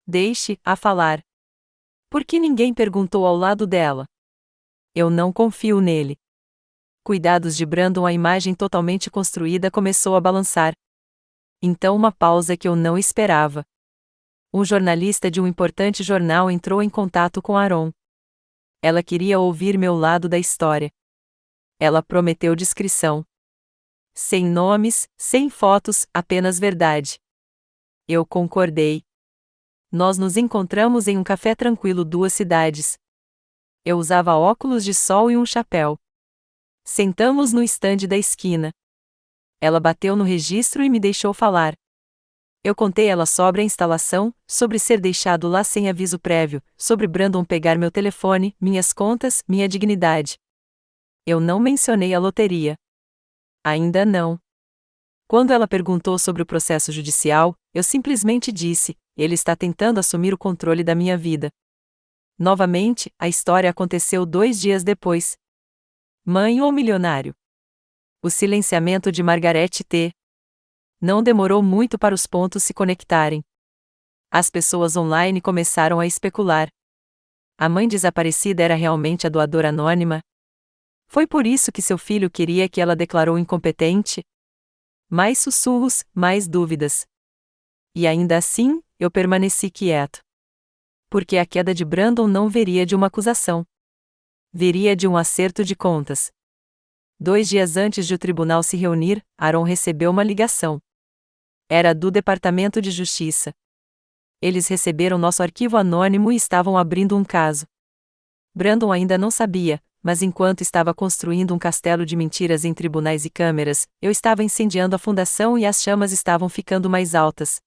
S1: Deixe-a falar. Por que ninguém perguntou ao lado dela? Eu não confio nele. Cuidados de Brandon, a imagem totalmente construída começou a balançar. Então uma pausa que eu não esperava. Um jornalista de um importante jornal entrou em contato com Aaron. Ela queria ouvir meu lado da história. Ela prometeu discrição. Sem nomes, sem fotos, apenas verdade. Eu concordei. Nós nos encontramos em um café tranquilo, 2 cidades. Eu usava óculos de sol e um chapéu. Sentamos no estande da esquina. Ela bateu no registro e me deixou falar. Eu contei ela sobre a instalação, sobre ser deixado lá sem aviso prévio, sobre Brandon pegar meu telefone, minhas contas, minha dignidade. Eu não mencionei a loteria. Ainda não. Quando ela perguntou sobre o processo judicial, eu simplesmente disse: ele está tentando assumir o controle da minha vida. Novamente, a história aconteceu 2 dias depois. Mãe ou milionário? O silenciamento de Margaret T. Não demorou muito para os pontos se conectarem. As pessoas online começaram a especular. A mãe desaparecida era realmente a doadora anônima? Foi por isso que seu filho queria que ela declarou incompetente? Mais sussurros, mais dúvidas. E ainda assim, eu permaneci quieto. Porque a queda de Brandon não viria de uma acusação. Viria de um acerto de contas. 2 dias antes de o tribunal se reunir, Aaron recebeu uma ligação. Era do Departamento de Justiça. Eles receberam nosso arquivo anônimo e estavam abrindo um caso. Brandon ainda não sabia, mas enquanto estava construindo um castelo de mentiras em tribunais e câmeras, eu estava incendiando a fundação e as chamas estavam ficando mais altas.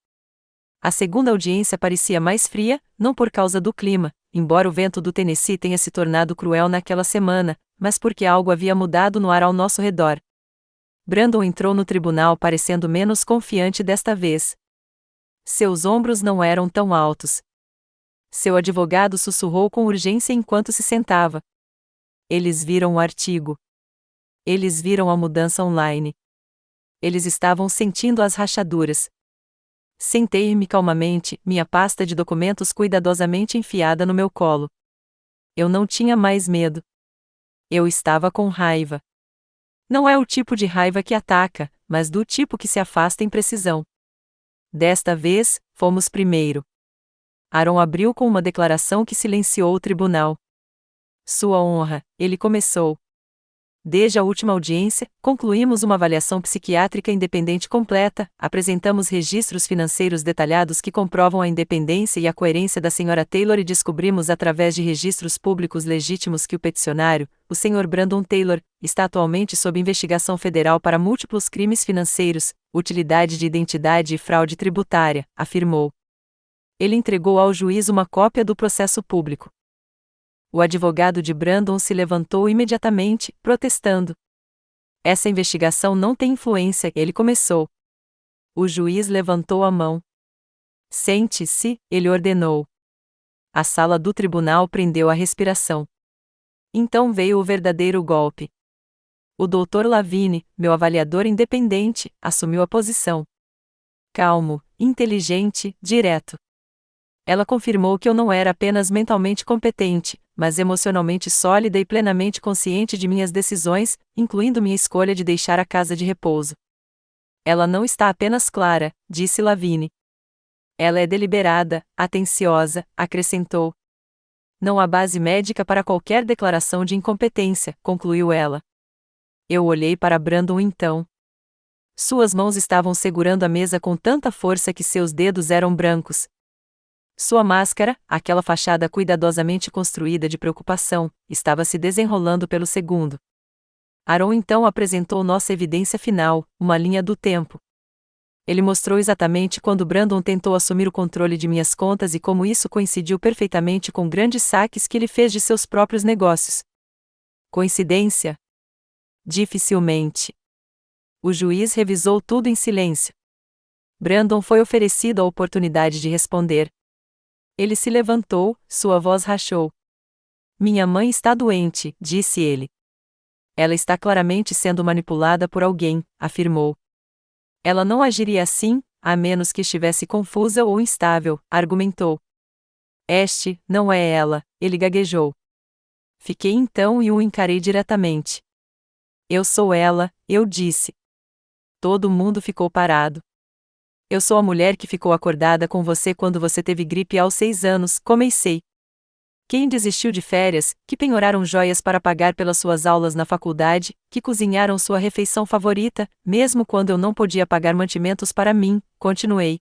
S1: A segunda audiência parecia mais fria, não por causa do clima, embora o vento do Tennessee tenha se tornado cruel naquela semana, mas porque algo havia mudado no ar ao nosso redor. Brandon entrou no tribunal parecendo menos confiante desta vez. Seus ombros não eram tão altos. Seu advogado sussurrou com urgência enquanto se sentava. Eles viram o artigo. Eles viram a mudança online. Eles estavam sentindo as rachaduras. Sentei-me calmamente, minha pasta de documentos cuidadosamente enfiada no meu colo. Eu não tinha mais medo. Eu estava com raiva. Não é o tipo de raiva que ataca, mas do tipo que se afasta em precisão. Desta vez, fomos primeiro. Aaron abriu com uma declaração que silenciou o tribunal. Sua honra, ele começou. Desde a última audiência, concluímos uma avaliação psiquiátrica independente completa, apresentamos registros financeiros detalhados que comprovam a independência e a coerência da Sra. Taylor e descobrimos através de registros públicos legítimos que o peticionário, o Sr. Brandon Taylor, está atualmente sob investigação federal para múltiplos crimes financeiros, utilidade de identidade e fraude tributária, afirmou. Ele entregou ao juiz uma cópia do processo público. O advogado de Brandon se levantou imediatamente, protestando. Essa investigação não tem influência, ele começou. O juiz levantou a mão. Sente-se, ele ordenou. A sala do tribunal prendeu a respiração. Então veio o verdadeiro golpe. O Dr. Lavigne, meu avaliador independente, assumiu a posição. Calmo, inteligente, direto. Ela confirmou que eu não era apenas mentalmente competente, mas emocionalmente sólida e plenamente consciente de minhas decisões, incluindo minha escolha de deixar a casa de repouso. Ela não está apenas clara, disse Lavigne. Ela é deliberada, atenciosa, acrescentou. Não há base médica para qualquer declaração de incompetência, concluiu ela. Eu olhei para Brandon então. Suas mãos estavam segurando a mesa com tanta força que seus dedos eram brancos. Sua máscara, aquela fachada cuidadosamente construída de preocupação, estava se desenrolando pelo segundo. Aaron então apresentou nossa evidência final, uma linha do tempo. Ele mostrou exatamente quando Brandon tentou assumir o controle de minhas contas e como isso coincidiu perfeitamente com grandes saques que ele fez de seus próprios negócios. Coincidência? Dificilmente. O juiz revisou tudo em silêncio. Brandon foi oferecido a oportunidade de responder. Ele se levantou, sua voz rachou. Minha mãe está doente, disse ele. Ela está claramente sendo manipulada por alguém, afirmou. Ela não agiria assim, a menos que estivesse confusa ou instável, argumentou. Este, não é ela, ele gaguejou. Fiquei então e o encarei diretamente. Eu sou ela, eu disse. Todo mundo ficou parado. Eu sou a mulher que ficou acordada com você quando você teve gripe aos 6 anos, comecei. Quem desistiu de férias, que penhoraram joias para pagar pelas suas aulas na faculdade, que cozinharam sua refeição favorita, mesmo quando eu não podia pagar mantimentos para mim, continuei.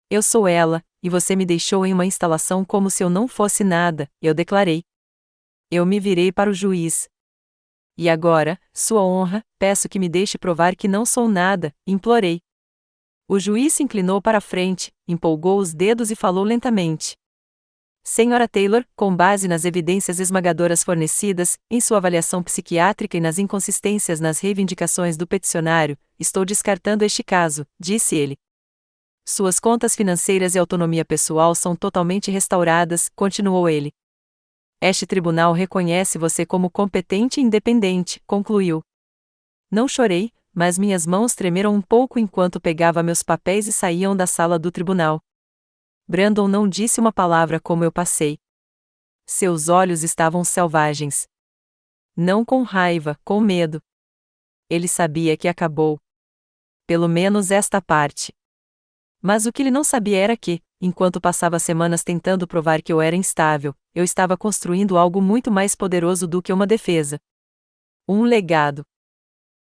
S1: Eu sou ela, e você me deixou em uma instalação como se eu não fosse nada, eu declarei. Eu me virei para o juiz. E agora, sua honra, peço que me deixe provar que não sou nada, implorei. O juiz se inclinou para a frente, empolgou os dedos e falou lentamente. Sra. Taylor, com base nas evidências esmagadoras fornecidas, em sua avaliação psiquiátrica e nas inconsistências nas reivindicações do peticionário, estou descartando este caso, disse ele. Suas contas financeiras e autonomia pessoal são totalmente restauradas, continuou ele. Este tribunal reconhece você como competente e independente, concluiu. Não chorei, mas minhas mãos tremeram um pouco enquanto pegava meus papéis e saíam da sala do tribunal. Brandon não disse uma palavra como eu passei. Seus olhos estavam selvagens. Não com raiva, com medo. Ele sabia que acabou. Pelo menos esta parte. Mas o que ele não sabia era que, enquanto passava semanas tentando provar que eu era instável, eu estava construindo algo muito mais poderoso do que uma defesa. Um legado.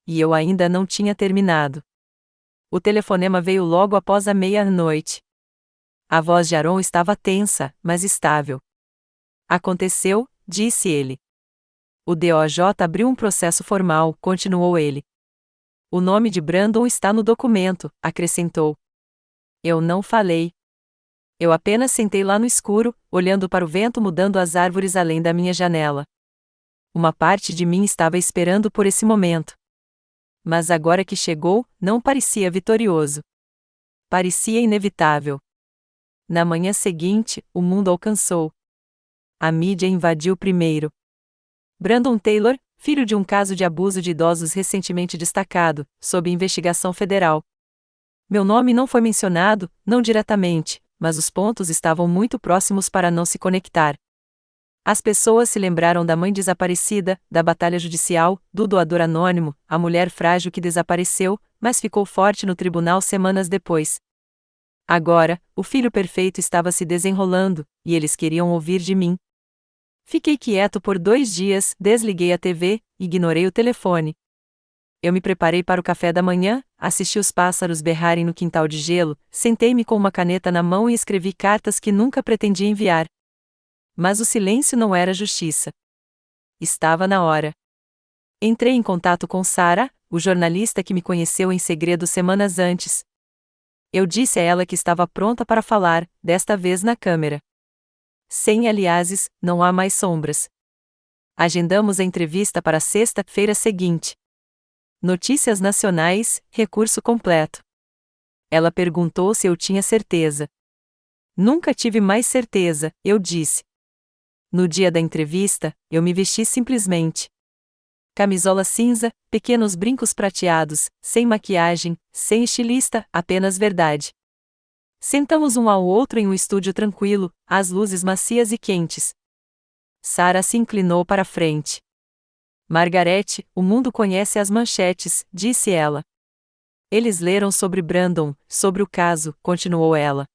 S1: E eu ainda não tinha terminado. O telefonema veio logo após a meia-noite. A voz de Aaron estava tensa, mas estável. Aconteceu, disse ele. O DOJ abriu um processo formal, continuou ele. O nome de Brandon está no documento, acrescentou. Eu não falei. Eu apenas sentei lá no escuro, olhando para o vento mudando as árvores além da minha janela. Uma parte de mim estava esperando por esse momento. Mas agora que chegou, não parecia vitorioso. Parecia inevitável. Na manhã seguinte, o mundo alcançou. A mídia invadiu primeiro. Brandon Taylor, filho de um caso de abuso de idosos recentemente destacado, sob investigação federal. Meu nome não foi mencionado, não diretamente, mas os pontos estavam muito próximos para não se conectar. As pessoas se lembraram da mãe desaparecida, da batalha judicial, do doador anônimo, a mulher frágil que desapareceu, mas ficou forte no tribunal semanas depois. Agora, o filho perfeito estava se desenrolando, e eles queriam ouvir de mim. Fiquei quieto por 2 dias, desliguei a TV, ignorei o telefone. Eu me preparei para o café da manhã, assisti os pássaros berrarem no quintal de gelo, sentei-me com uma caneta na mão e escrevi cartas que nunca pretendia enviar. Mas o silêncio não era justiça. Estava na hora. Entrei em contato com Sarah, o jornalista que me conheceu em segredo semanas antes. Eu disse a ela que estava pronta para falar, desta vez na câmera. Sem aliases, não há mais sombras. Agendamos a entrevista para a sexta-feira seguinte. Notícias nacionais, recurso completo. Ela perguntou se eu tinha certeza. Nunca tive mais certeza, eu disse. No dia da entrevista, eu me vesti simplesmente. Camisola cinza, pequenos brincos prateados, sem maquiagem, sem estilista, apenas verdade. Sentamos um ao outro em um estúdio tranquilo, as luzes macias e quentes. Sarah se inclinou para a frente. Margarete, o mundo conhece as manchetes, disse ela. Eles leram sobre Brandon, sobre o caso, continuou ela.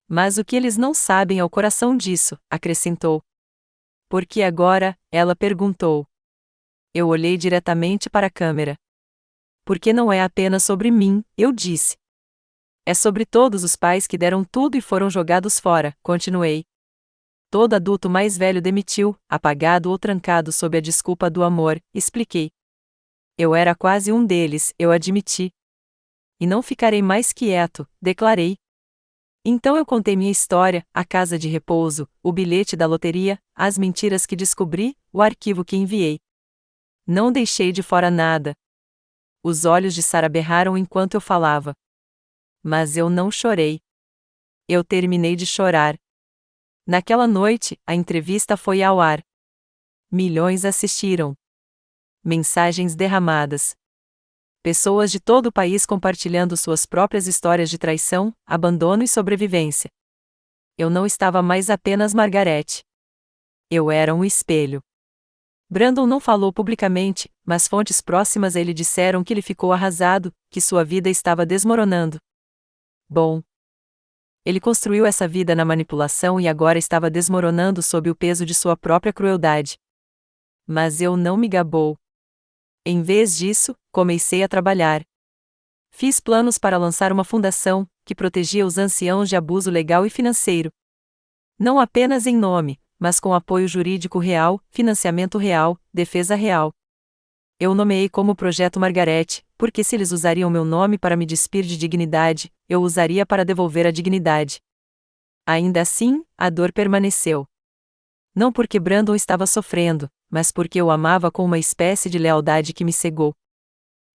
S1: Mas o que eles não sabem é o coração disso, acrescentou. Por que agora? Ela perguntou. Eu olhei diretamente para a câmera. Porque não é apenas sobre mim, eu disse. É sobre todos os pais que deram tudo e foram jogados fora, continuei. Todo adulto mais velho demitiu, apagado ou trancado sob a desculpa do amor, expliquei. Eu era quase um deles, eu admiti. E não ficarei mais quieto, declarei. Então eu contei minha história, a casa de repouso, o bilhete da loteria, as mentiras que descobri, o arquivo que enviei. Não deixei de fora nada. Os olhos de Sarah berraram enquanto eu falava. Mas eu não chorei. Eu terminei de chorar. Naquela noite, a entrevista foi ao ar. Milhões assistiram. Mensagens derramadas. Pessoas de todo o país compartilhando suas próprias histórias de traição, abandono e sobrevivência. Eu não estava mais apenas Margarete. Eu era um espelho. Brandon não falou publicamente, mas fontes próximas a ele disseram que ele ficou arrasado, que sua vida estava desmoronando. Bom. Ele construiu essa vida na manipulação e agora estava desmoronando sob o peso de sua própria crueldade. Mas eu não me gabou. Em vez disso, comecei a trabalhar. Fiz planos para lançar uma fundação, que protegia os anciãos de abuso legal e financeiro. Não apenas em nome, mas com apoio jurídico real, financiamento real, defesa real. Eu nomeei como Projeto Margarete, porque se eles usariam meu nome para me despir de dignidade, eu usaria para devolver a dignidade. Ainda assim, a dor permaneceu. Não porque Brandon estava sofrendo, mas porque eu amava com uma espécie de lealdade que me cegou.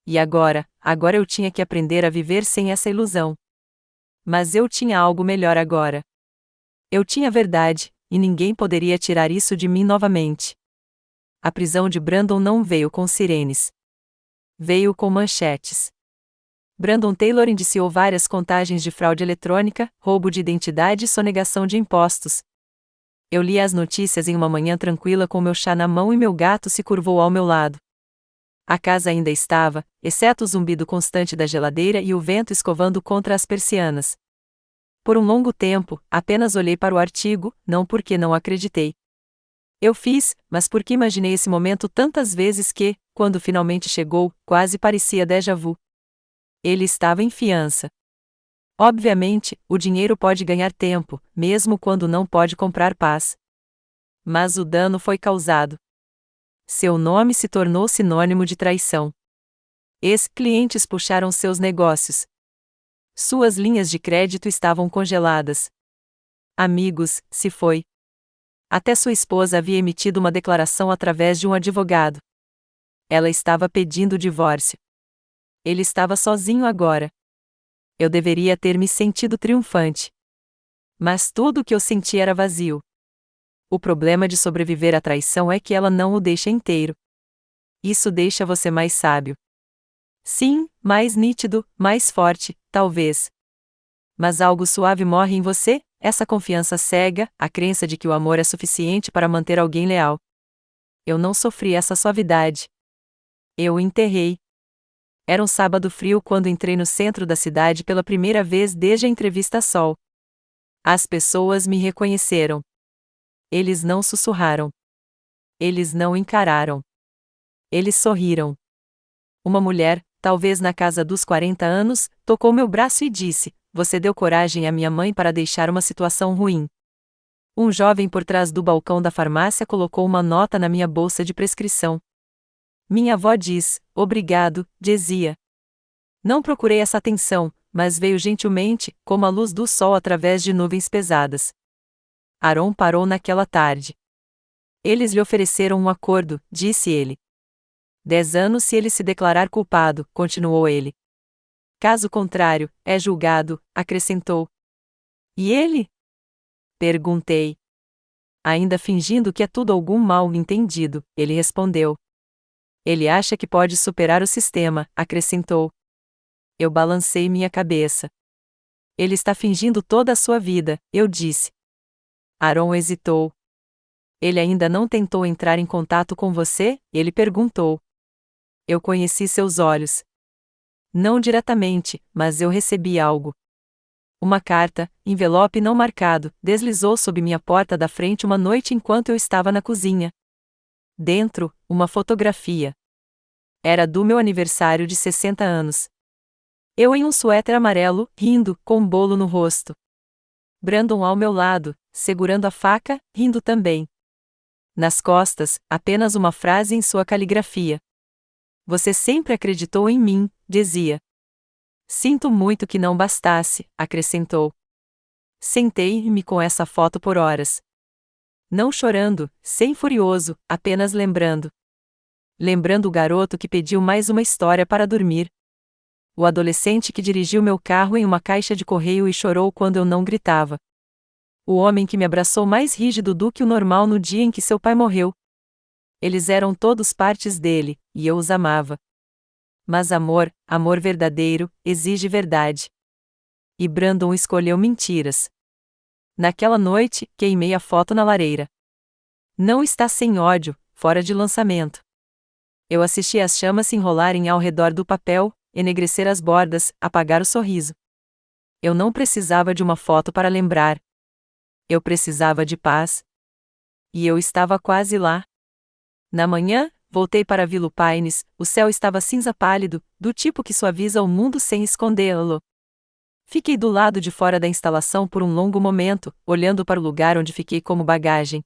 S1: E agora eu tinha que aprender a viver sem essa ilusão. Mas eu tinha algo melhor agora. Eu tinha verdade, e ninguém poderia tirar isso de mim novamente. A prisão de Brandon não veio com sirenes. Veio com manchetes. Brandon Taylor indiciou várias contagens de fraude eletrônica, roubo de identidade e sonegação de impostos. Eu li as notícias em uma manhã tranquila com meu chá na mão e meu gato se curvou ao meu lado. A casa ainda estava, exceto o zumbido constante da geladeira e o vento escovando contra as persianas. Por um longo tempo, apenas olhei para o artigo, não porque não acreditei. Eu fiz, mas porque imaginei esse momento tantas vezes que, quando finalmente chegou, quase parecia déjà vu. Ele estava em fiança. Obviamente, o dinheiro pode ganhar tempo, mesmo quando não pode comprar paz. Mas o dano foi causado. Seu nome se tornou sinônimo de traição. Ex-clientes puxaram seus negócios. Suas linhas de crédito estavam congeladas. Amigos, se foi. Até sua esposa havia emitido uma declaração através de um advogado. Ela estava pedindo o divórcio. Ele estava sozinho agora. Eu deveria ter me sentido triunfante. Mas tudo o que eu senti era vazio. O problema de sobreviver à traição é que ela não o deixa inteiro. Isso deixa você mais sábio. Sim, mais nítido, mais forte, talvez. Mas algo suave morre em você, essa confiança cega, a crença de que o amor é suficiente para manter alguém leal. Eu não sofri essa suavidade. Eu o enterrei. Era um sábado frio quando entrei no centro da cidade pela primeira vez desde a entrevista a Sol. As pessoas me reconheceram. Eles não sussurraram. Eles não encararam. Eles sorriram. Uma mulher, talvez na casa dos 40 anos, tocou meu braço e disse: "Você deu coragem à minha mãe para deixar uma situação ruim." Um jovem por trás do balcão da farmácia colocou uma nota na minha bolsa de prescrição. Minha avó diz: "Obrigado, dizia." Não procurei essa atenção, mas veio gentilmente, como a luz do sol através de nuvens pesadas. Aaron parou naquela tarde. Eles lhe ofereceram um acordo, disse ele. 10 anos se ele se declarar culpado, continuou ele. Caso contrário, é julgado, acrescentou. E ele? Perguntei. Ainda fingindo que é tudo algum mal-entendido, ele respondeu. Ele acha que pode superar o sistema, acrescentou. Eu balancei minha cabeça. Ele está fingindo toda a sua vida, eu disse. Aaron hesitou. Ele ainda não tentou entrar em contato com você? Ele perguntou. Eu conheci seus olhos. Não diretamente, mas eu recebi algo. Uma carta, envelope não marcado, deslizou sob minha porta da frente uma noite enquanto eu estava na cozinha. Dentro, uma fotografia. Era do meu aniversário de 60 anos. Eu em um suéter amarelo, rindo, com um bolo no rosto. Brandon ao meu lado, segurando a faca, rindo também. Nas costas, apenas uma frase em sua caligrafia. Você sempre acreditou em mim, dizia. Sinto muito que não bastasse, acrescentou. Sentei-me com essa foto por horas. Não chorando, sem furioso, apenas lembrando. Lembrando o garoto que pediu mais uma história para dormir. O adolescente que dirigiu meu carro em uma caixa de correio e chorou quando eu não gritava. O homem que me abraçou mais rígido do que o normal no dia em que seu pai morreu. Eles eram todos partes dele, e eu os amava. Mas amor, amor verdadeiro, exige verdade. E Brandon escolheu mentiras. Naquela noite, queimei a foto na lareira. Não está sem ódio, fora de lançamento. Eu assisti as chamas se enrolarem ao redor do papel, enegrecer as bordas, apagar o sorriso. Eu não precisava de uma foto para lembrar. Eu precisava de paz. E eu estava quase lá. Na manhã, voltei para Willow Pines, o céu estava cinza pálido, do tipo que suaviza o mundo sem escondê-lo. Fiquei do lado de fora da instalação por um longo momento, olhando para o lugar onde fiquei como bagagem.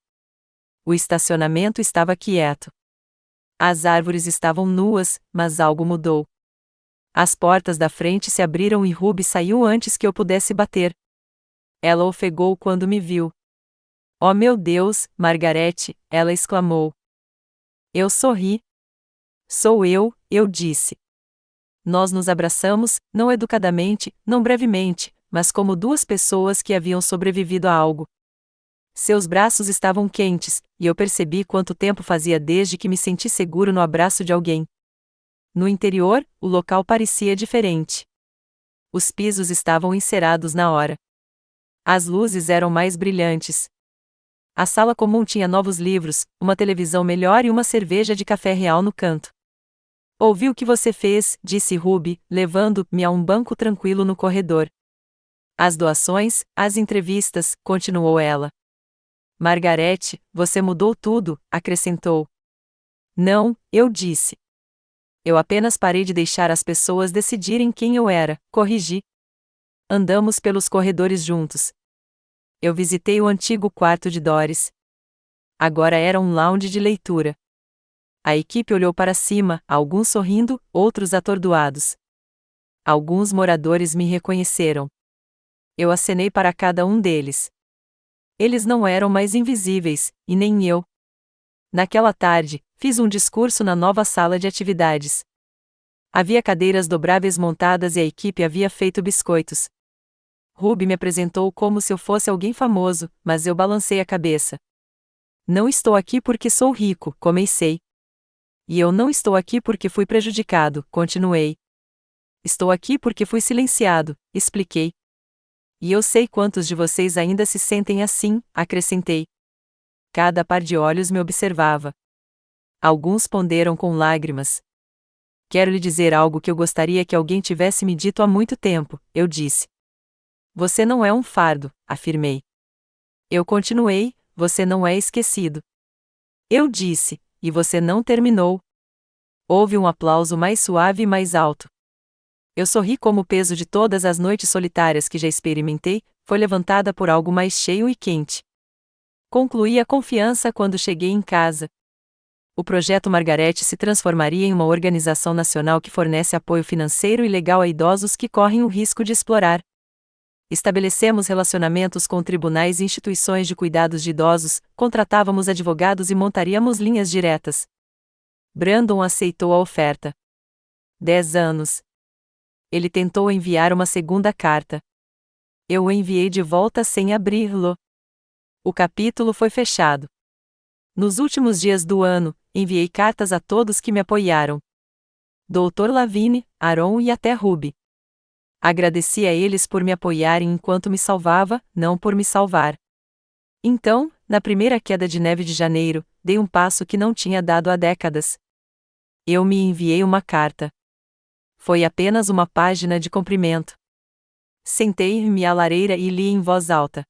S1: O estacionamento estava quieto. As árvores estavam nuas, mas algo mudou. As portas da frente se abriram e Ruby saiu antes que eu pudesse bater. Ela ofegou quando me viu. Oh meu Deus, Margarete, ela exclamou. Eu sorri. Sou eu disse. Nós nos abraçamos, não educadamente, não brevemente, mas como duas pessoas que haviam sobrevivido a algo. Seus braços estavam quentes, e eu percebi quanto tempo fazia desde que me senti seguro no abraço de alguém. No interior, o local parecia diferente. Os pisos estavam encerados na hora. As luzes eram mais brilhantes. A sala comum tinha novos livros, uma televisão melhor e uma cerveja de café real no canto. Ouvi o que você fez, disse Ruby, levando-me a um banco tranquilo no corredor. As doações, as entrevistas, continuou ela. Margarete, você mudou tudo, acrescentou. Não, eu disse. Eu apenas parei de deixar as pessoas decidirem quem eu era, corrigi. Andamos pelos corredores juntos. Eu visitei o antigo quarto de Doris. Agora era um lounge de leitura. A equipe olhou para cima, alguns sorrindo, outros atordoados. Alguns moradores me reconheceram. Eu acenei para cada um deles. Eles não eram mais invisíveis, e nem eu. Naquela tarde, fiz um discurso na nova sala de atividades. Havia cadeiras dobráveis montadas e a equipe havia feito biscoitos. Ruby me apresentou como se eu fosse alguém famoso, mas eu balancei a cabeça. Não estou aqui porque sou rico, comecei. E eu não estou aqui porque fui prejudicado, continuei. Estou aqui porque fui silenciado, expliquei. E eu sei quantos de vocês ainda se sentem assim, acrescentei. Cada par de olhos me observava. Alguns ponderam com lágrimas. Quero lhe dizer algo que eu gostaria que alguém tivesse me dito há muito tempo, eu disse. Você não é um fardo, afirmei. Eu continuei, você não é esquecido. Eu disse, e você não terminou. Houve um aplauso mais suave e mais alto. Eu sorri como o peso de todas as noites solitárias que já experimentei, foi levantada por algo mais cheio e quente. Concluí a confiança quando cheguei em casa. O projeto Margarete se transformaria em uma organização nacional que fornece apoio financeiro e legal a idosos que correm o risco de explorar. Estabelecemos relacionamentos com tribunais e instituições de cuidados de idosos, contratávamos advogados e montaríamos linhas diretas. Brandon aceitou a oferta. 10 anos. Ele tentou enviar uma segunda carta. Eu o enviei de volta sem abri-lo. O capítulo foi fechado. Nos últimos dias do ano, enviei cartas a todos que me apoiaram. Dr. Lavigne, Aaron e até Ruby. Agradeci a eles por me apoiarem enquanto me salvava, não por me salvar. Então, na primeira queda de neve de janeiro, dei um passo que não tinha dado há décadas. Eu me enviei uma carta. Foi apenas uma página de comprimento. Sentei-me à lareira e li em voz alta.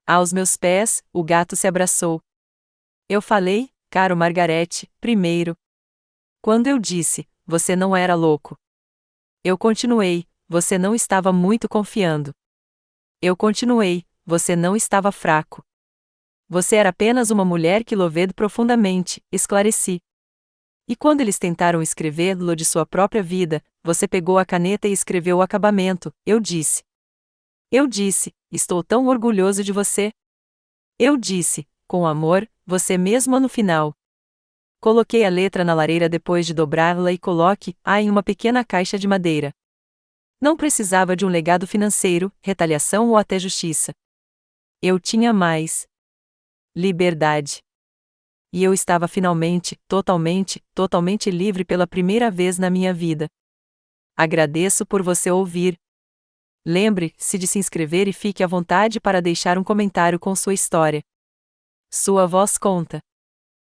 S1: Aos meus pés, o gato se abraçou. Eu falei, caro Margarete, primeiro. Quando eu disse, você não era louco. Eu continuei, você não estava muito confiando. Eu continuei, você não estava fraco. Você era apenas uma mulher que louvede profundamente, esclareci. E quando eles tentaram escrever-lo de sua própria vida, você pegou a caneta e escreveu o acabamento, eu disse. Eu disse, estou tão orgulhoso de você. Eu disse, com amor, você mesmo no final. Coloquei a letra na lareira depois de dobrá-la e coloque-a em uma pequena caixa de madeira. Não precisava de um legado financeiro, retaliação ou até justiça. Eu tinha mais. Liberdade. E eu estava finalmente, totalmente livre pela primeira vez na minha vida. Agradeço por você ouvir. Lembre-se de se inscrever e fique à vontade para deixar um comentário com sua história. Sua voz conta.